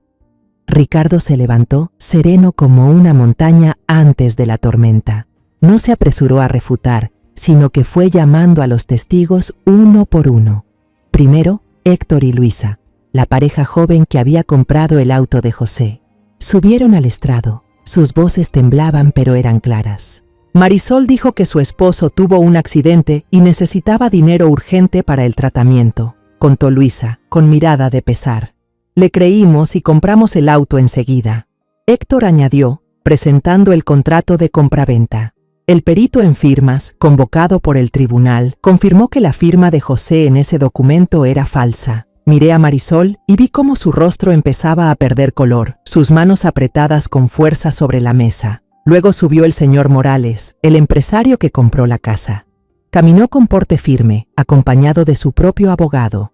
Speaker 1: Ricardo se levantó, sereno como una montaña antes de la tormenta. No se apresuró a refutar, sino que fue llamando a los testigos uno por uno. Primero, Héctor y Luisa, la pareja joven que había comprado el auto de José. Subieron al estrado. Sus voces temblaban, pero eran claras. Marisol dijo que su esposo tuvo un accidente y necesitaba dinero urgente para el tratamiento, contó Luisa, con mirada de pesar. Le creímos y compramos el auto enseguida. Héctor añadió, presentando el contrato de compraventa. El perito en firmas, convocado por el tribunal, confirmó que la firma de José en ese documento era falsa. Miré a Marisol y vi cómo su rostro empezaba a perder color, sus manos apretadas con fuerza sobre la mesa. Luego subió el señor Morales, el empresario que compró la casa. Caminó con porte firme, acompañado de su propio abogado.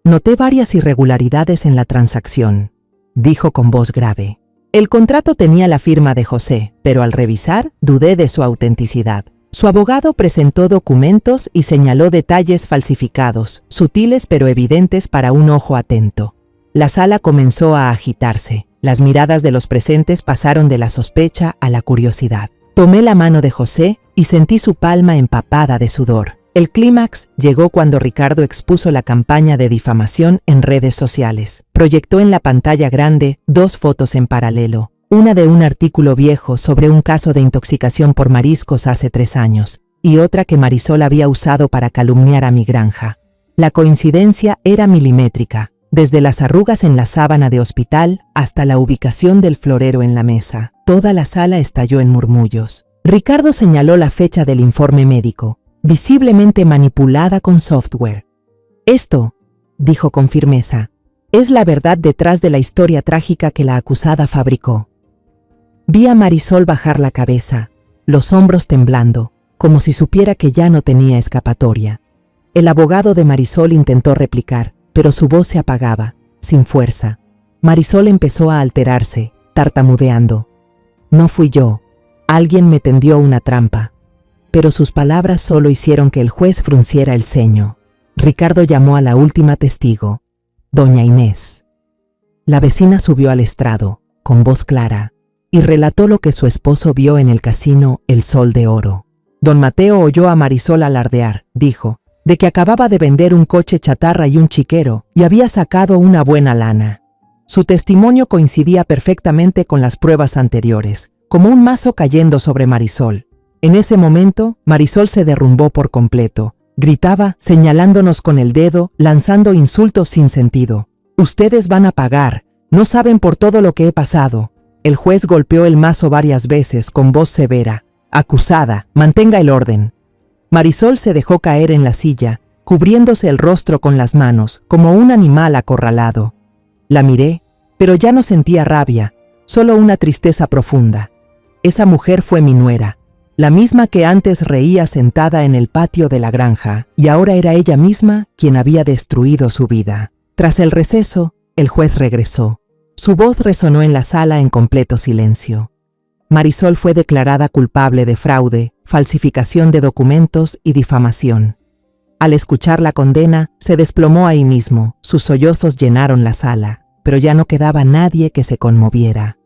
Speaker 1: Noté varias irregularidades en la transacción, dijo con voz grave. El contrato tenía la firma de José, pero al revisar, dudé de su autenticidad. Su abogado presentó documentos y señaló detalles falsificados, sutiles pero evidentes para un ojo atento. La sala comenzó a agitarse. Las miradas de los presentes pasaron de la sospecha a la curiosidad. Tomé la mano de José y sentí su palma empapada de sudor. El clímax llegó cuando Ricardo expuso la campaña de difamación en redes sociales. Proyectó en la pantalla grande 2 fotos en paralelo. Una de un artículo viejo sobre un caso de intoxicación por mariscos hace 3 años, y otra que Marisol había usado para calumniar a mi granja. La coincidencia era milimétrica, desde las arrugas en la sábana de hospital hasta la ubicación del florero en la mesa. Toda la sala estalló en murmullos. Ricardo señaló la fecha del informe médico, visiblemente manipulada con software. Esto, dijo con firmeza, es la verdad detrás de la historia trágica que la acusada fabricó. Vi a Marisol bajar la cabeza, los hombros temblando, como si supiera que ya no tenía escapatoria. El abogado de Marisol intentó replicar, pero su voz se apagaba, sin fuerza. Marisol empezó a alterarse, tartamudeando. No fui yo. Alguien me tendió una trampa. Pero sus palabras solo hicieron que el juez frunciera el ceño. Ricardo llamó a la última testigo, doña Inés. La vecina subió al estrado, con voz clara, y relató lo que su esposo vio en el casino El Sol de Oro. Don Mateo oyó a Marisol alardear, dijo, de que acababa de vender un coche chatarra y un chiquero, y había sacado una buena lana. Su testimonio coincidía perfectamente con las pruebas anteriores, como un mazo cayendo sobre Marisol. En ese momento, Marisol se derrumbó por completo. Gritaba, señalándonos con el dedo, lanzando insultos sin sentido. «Ustedes van a pagar, no saben por todo lo que he pasado». El juez golpeó el mazo varias veces con voz severa. «Acusada, mantenga el orden». Marisol se dejó caer en la silla, cubriéndose el rostro con las manos, como un animal acorralado. La miré, pero ya no sentía rabia, solo una tristeza profunda. Esa mujer fue mi nuera, la misma que antes reía sentada en el patio de la granja, y ahora era ella misma quien había destruido su vida. Tras el receso, el juez regresó. Su voz resonó en la sala en completo silencio. Marisol fue declarada culpable de fraude, falsificación de documentos y difamación. Al escuchar la condena, se desplomó ahí mismo, sus sollozos llenaron la sala, pero ya no quedaba nadie que se conmoviera.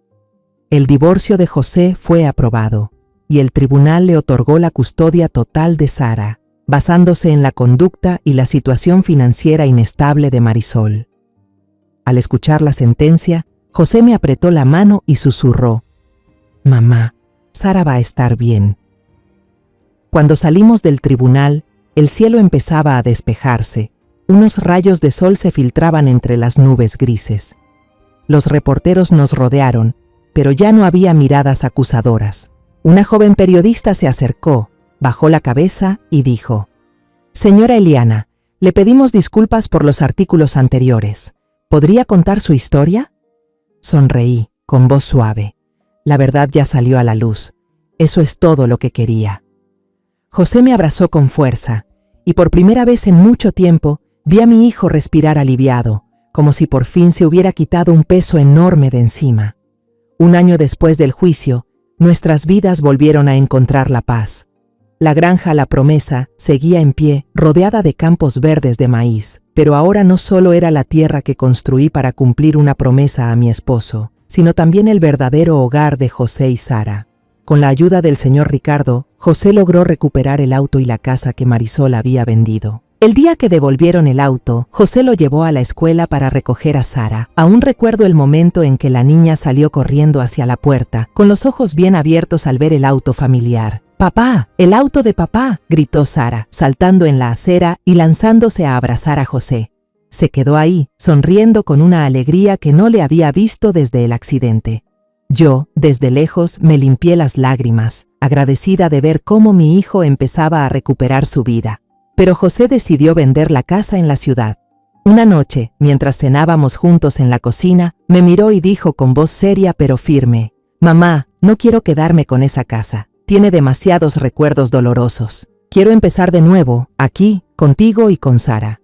Speaker 1: El divorcio de José fue aprobado, y el tribunal le otorgó la custodia total de Sara, basándose en la conducta y la situación financiera inestable de Marisol. Al escuchar la sentencia, José me apretó la mano y susurró: «Mamá, Sara va a estar bien». Cuando salimos del tribunal, el cielo empezaba a despejarse. Unos rayos de sol se filtraban entre las nubes grises. Los reporteros nos rodearon, pero ya no había miradas acusadoras. Una joven periodista se acercó, bajó la cabeza y dijo: «Señora Eliana, le pedimos disculpas por los artículos anteriores. ¿Podría contar su historia?». Sonreí, con voz suave. La verdad ya salió a la luz. Eso es todo lo que quería. José me abrazó con fuerza, y por primera vez en mucho tiempo vi a mi hijo respirar aliviado, como si por fin se hubiera quitado un peso enorme de encima. Un año después del juicio, nuestras vidas volvieron a encontrar la paz. La granja La Promesa seguía en pie, rodeada de campos verdes de maíz, pero ahora no solo era la tierra que construí para cumplir una promesa a mi esposo, sino también el verdadero hogar de José y Sara. Con la ayuda del señor Ricardo, José logró recuperar el auto y la casa que Marisol había vendido. El día que devolvieron el auto, José lo llevó a la escuela para recoger a Sara. Aún recuerdo el momento en que la niña salió corriendo hacia la puerta, con los ojos bien abiertos al ver el auto familiar. «¡Papá! ¡El auto de papá!», gritó Sara, saltando en la acera y lanzándose a abrazar a José. Se quedó ahí, sonriendo con una alegría que no le había visto desde el accidente. Yo, desde lejos, me limpié las lágrimas, agradecida de ver cómo mi hijo empezaba a recuperar su vida. Pero José decidió vender la casa en la ciudad. Una noche, mientras cenábamos juntos en la cocina, me miró y dijo con voz seria pero firme: «Mamá, no quiero quedarme con esa casa. Tiene demasiados recuerdos dolorosos. Quiero empezar de nuevo, aquí, contigo y con Sara».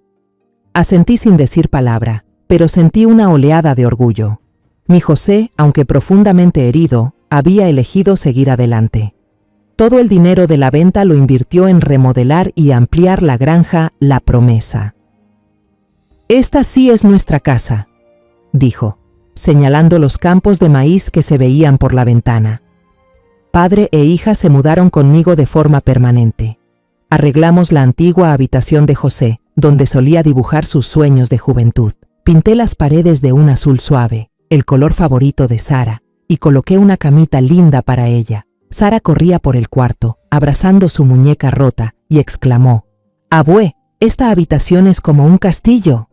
Speaker 1: Asentí sin decir palabra, pero sentí una oleada de orgullo. Mi José, aunque profundamente herido, había elegido seguir adelante. Todo el dinero de la venta lo invirtió en remodelar y ampliar la granja La Promesa. «Esta sí es nuestra casa», dijo, señalando los campos de maíz que se veían por la ventana. Padre e hija se mudaron conmigo de forma permanente. Arreglamos la antigua habitación de José, donde solía dibujar sus sueños de juventud. Pinté las paredes de un azul suave, el color favorito de Sara, y coloqué una camita linda para ella. Sara corría por el cuarto, abrazando su muñeca rota, y exclamó: «Abue, esta habitación es como un castillo».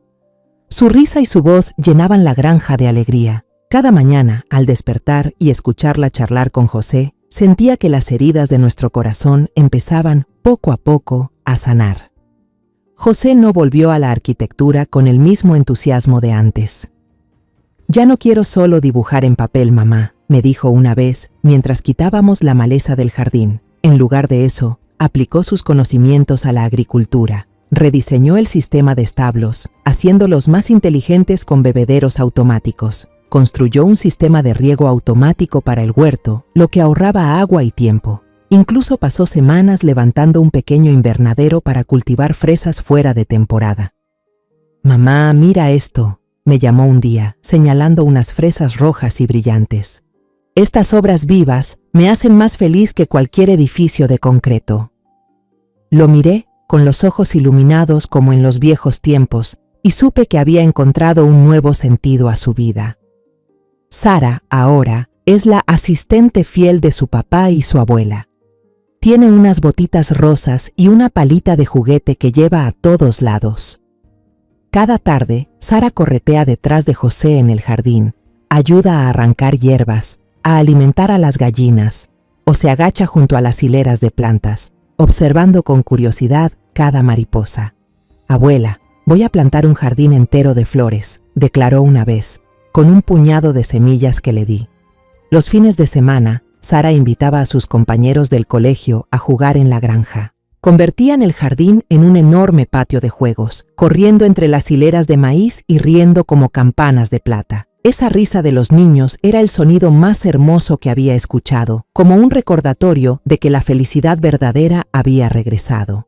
Speaker 1: Su risa y su voz llenaban la granja de alegría. Cada mañana, al despertar y escucharla charlar con José, sentía que las heridas de nuestro corazón empezaban, poco a poco, a sanar. José no volvió a la arquitectura con el mismo entusiasmo de antes. «Ya no quiero solo dibujar en papel, mamá», me dijo una vez mientras quitábamos la maleza del jardín. En lugar de eso, aplicó sus conocimientos a la agricultura. Rediseñó el sistema de establos, haciéndolos más inteligentes con bebederos automáticos. Construyó un sistema de riego automático para el huerto, lo que ahorraba agua y tiempo. Incluso pasó semanas levantando un pequeño invernadero para cultivar fresas fuera de temporada. «Mamá, mira esto», me llamó un día, señalando unas fresas rojas y brillantes. «Estas obras vivas me hacen más feliz que cualquier edificio de concreto». Lo miré, con los ojos iluminados como en los viejos tiempos, y supe que había encontrado un nuevo sentido a su vida. Sara, ahora, es la asistente fiel de su papá y su abuela. Tiene unas botitas rosas y una palita de juguete que lleva a todos lados. Cada tarde, Sara corretea detrás de José en el jardín, ayuda a arrancar hierbas, a alimentar a las gallinas, o se agacha junto a las hileras de plantas, observando con curiosidad cada mariposa. «Abuela, voy a plantar un jardín entero de flores», declaró una vez, con un puñado de semillas que le di. Los fines de semana, Sara invitaba a sus compañeros del colegio a jugar en la granja. Convertían el jardín en un enorme patio de juegos, corriendo entre las hileras de maíz y riendo como campanas de plata. Esa risa de los niños era el sonido más hermoso que había escuchado, como un recordatorio de que la felicidad verdadera había regresado.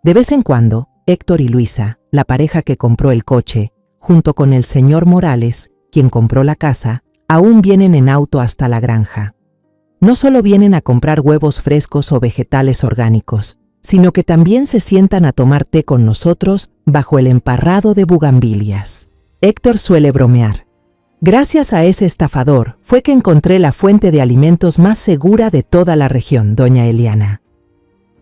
Speaker 1: De vez en cuando, Héctor y Luisa, la pareja que compró el coche, junto con el señor Morales, quien compró la casa, aún vienen en auto hasta la granja. No solo vienen a comprar huevos frescos o vegetales orgánicos, sino que también se sientan a tomar té con nosotros bajo el emparrado de bugambilias. Héctor suele bromear: «Gracias a ese estafador fue que encontré la fuente de alimentos más segura de toda la región, doña Eliana».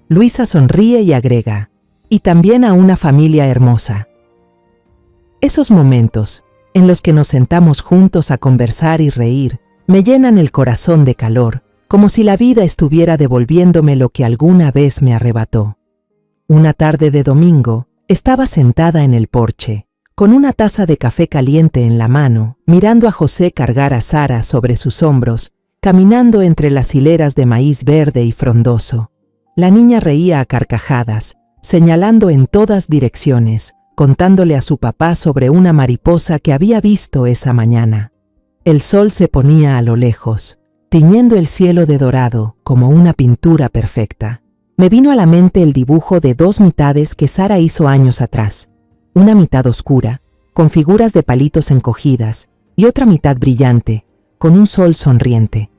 Speaker 1: Luisa sonríe y agrega: «Y también a una familia hermosa». Esos momentos, en los que nos sentamos juntos a conversar y reír, me llenan el corazón de calor, como si la vida estuviera devolviéndome lo que alguna vez me arrebató. Una tarde de domingo, estaba sentada en el porche, con una taza de café caliente en la mano, mirando a José cargar a Sara sobre sus hombros, caminando entre las hileras de maíz verde y frondoso. La niña reía a carcajadas, señalando en todas direcciones, contándole a su papá sobre una mariposa que había visto esa mañana. El sol se ponía a lo lejos, tiñendo el cielo de dorado como una pintura perfecta. Me vino a la mente el dibujo de dos mitades que Sara hizo años atrás. Una mitad oscura, con figuras de palitos encogidas, y otra mitad brillante, con un sol sonriente.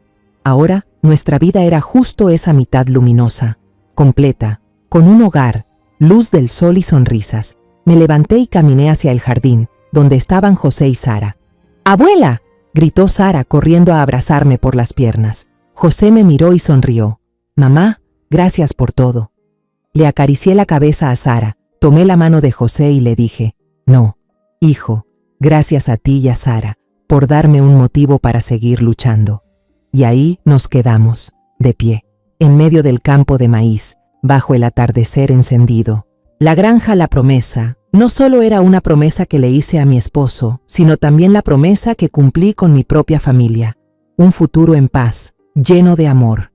Speaker 1: Ahora, nuestra vida era justo esa mitad luminosa, completa, con un hogar, luz del sol y sonrisas. Me levanté y caminé hacia el jardín, donde estaban José y Sara. ¡Abuela!, gritó Sara corriendo a abrazarme por las piernas. José me miró y sonrió. Mamá, gracias por todo. Le acaricié la cabeza a Sara, tomé la mano de José y le dije, no, hijo, gracias a ti y a Sara, por darme un motivo para seguir luchando. Y ahí nos quedamos, de pie, en medio del campo de maíz, bajo el atardecer encendido. La granja La Promesa no solo era una promesa que le hice a mi esposo, sino también la promesa que cumplí con mi propia familia. Un futuro en paz, lleno de amor.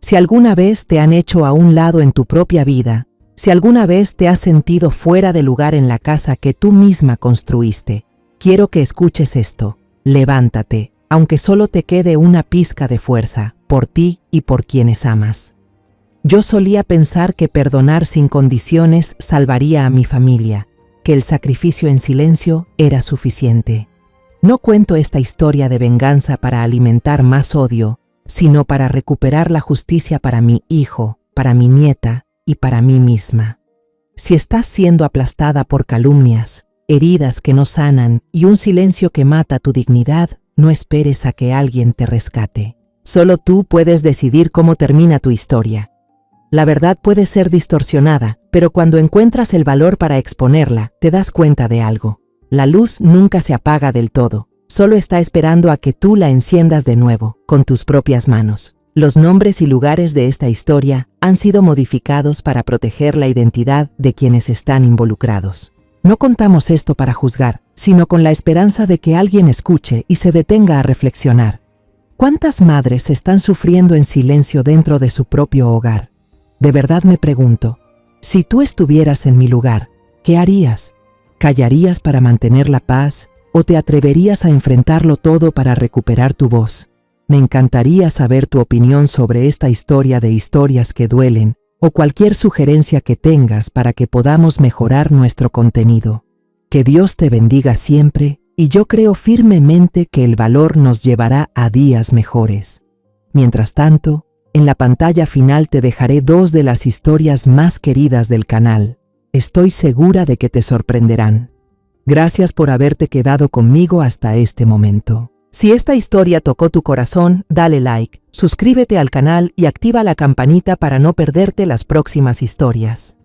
Speaker 1: Si alguna vez te han hecho a un lado en tu propia vida, si alguna vez te has sentido fuera de lugar en la casa que tú misma construiste, quiero que escuches esto. Levántate, aunque solo te quede una pizca de fuerza, por ti y por quienes amas. Yo solía pensar que perdonar sin condiciones salvaría a mi familia, que el sacrificio en silencio era suficiente. No cuento esta historia de venganza para alimentar más odio, sino para recuperar la justicia para mi hijo, para mi nieta y para mí misma. Si estás siendo aplastada por calumnias, heridas que no sanan y un silencio que mata tu dignidad, no esperes a que alguien te rescate. Solo tú puedes decidir cómo termina tu historia. La verdad puede ser distorsionada, pero cuando encuentras el valor para exponerla, te das cuenta de algo. La luz nunca se apaga del todo, solo está esperando a que tú la enciendas de nuevo, con tus propias manos. Los nombres y lugares de esta historia han sido modificados para proteger la identidad de quienes están involucrados. No contamos esto para juzgar, sino con la esperanza de que alguien escuche y se detenga a reflexionar. ¿Cuántas madres están sufriendo en silencio dentro de su propio hogar? De verdad me pregunto, si tú estuvieras en mi lugar, ¿qué harías? ¿Callarías para mantener la paz o te atreverías a enfrentarlo todo para recuperar tu voz? Me encantaría saber tu opinión sobre esta historia de historias que duelen o cualquier sugerencia que tengas para que podamos mejorar nuestro contenido. Que Dios te bendiga siempre y yo creo firmemente que el valor nos llevará a días mejores. Mientras tanto, en la pantalla final te dejaré 2 de las historias más queridas del canal. Estoy segura de que te sorprenderán. Gracias por haberte quedado conmigo hasta este momento. Si esta historia tocó tu corazón, dale like, suscríbete al canal y activa la campanita para no perderte las próximas historias.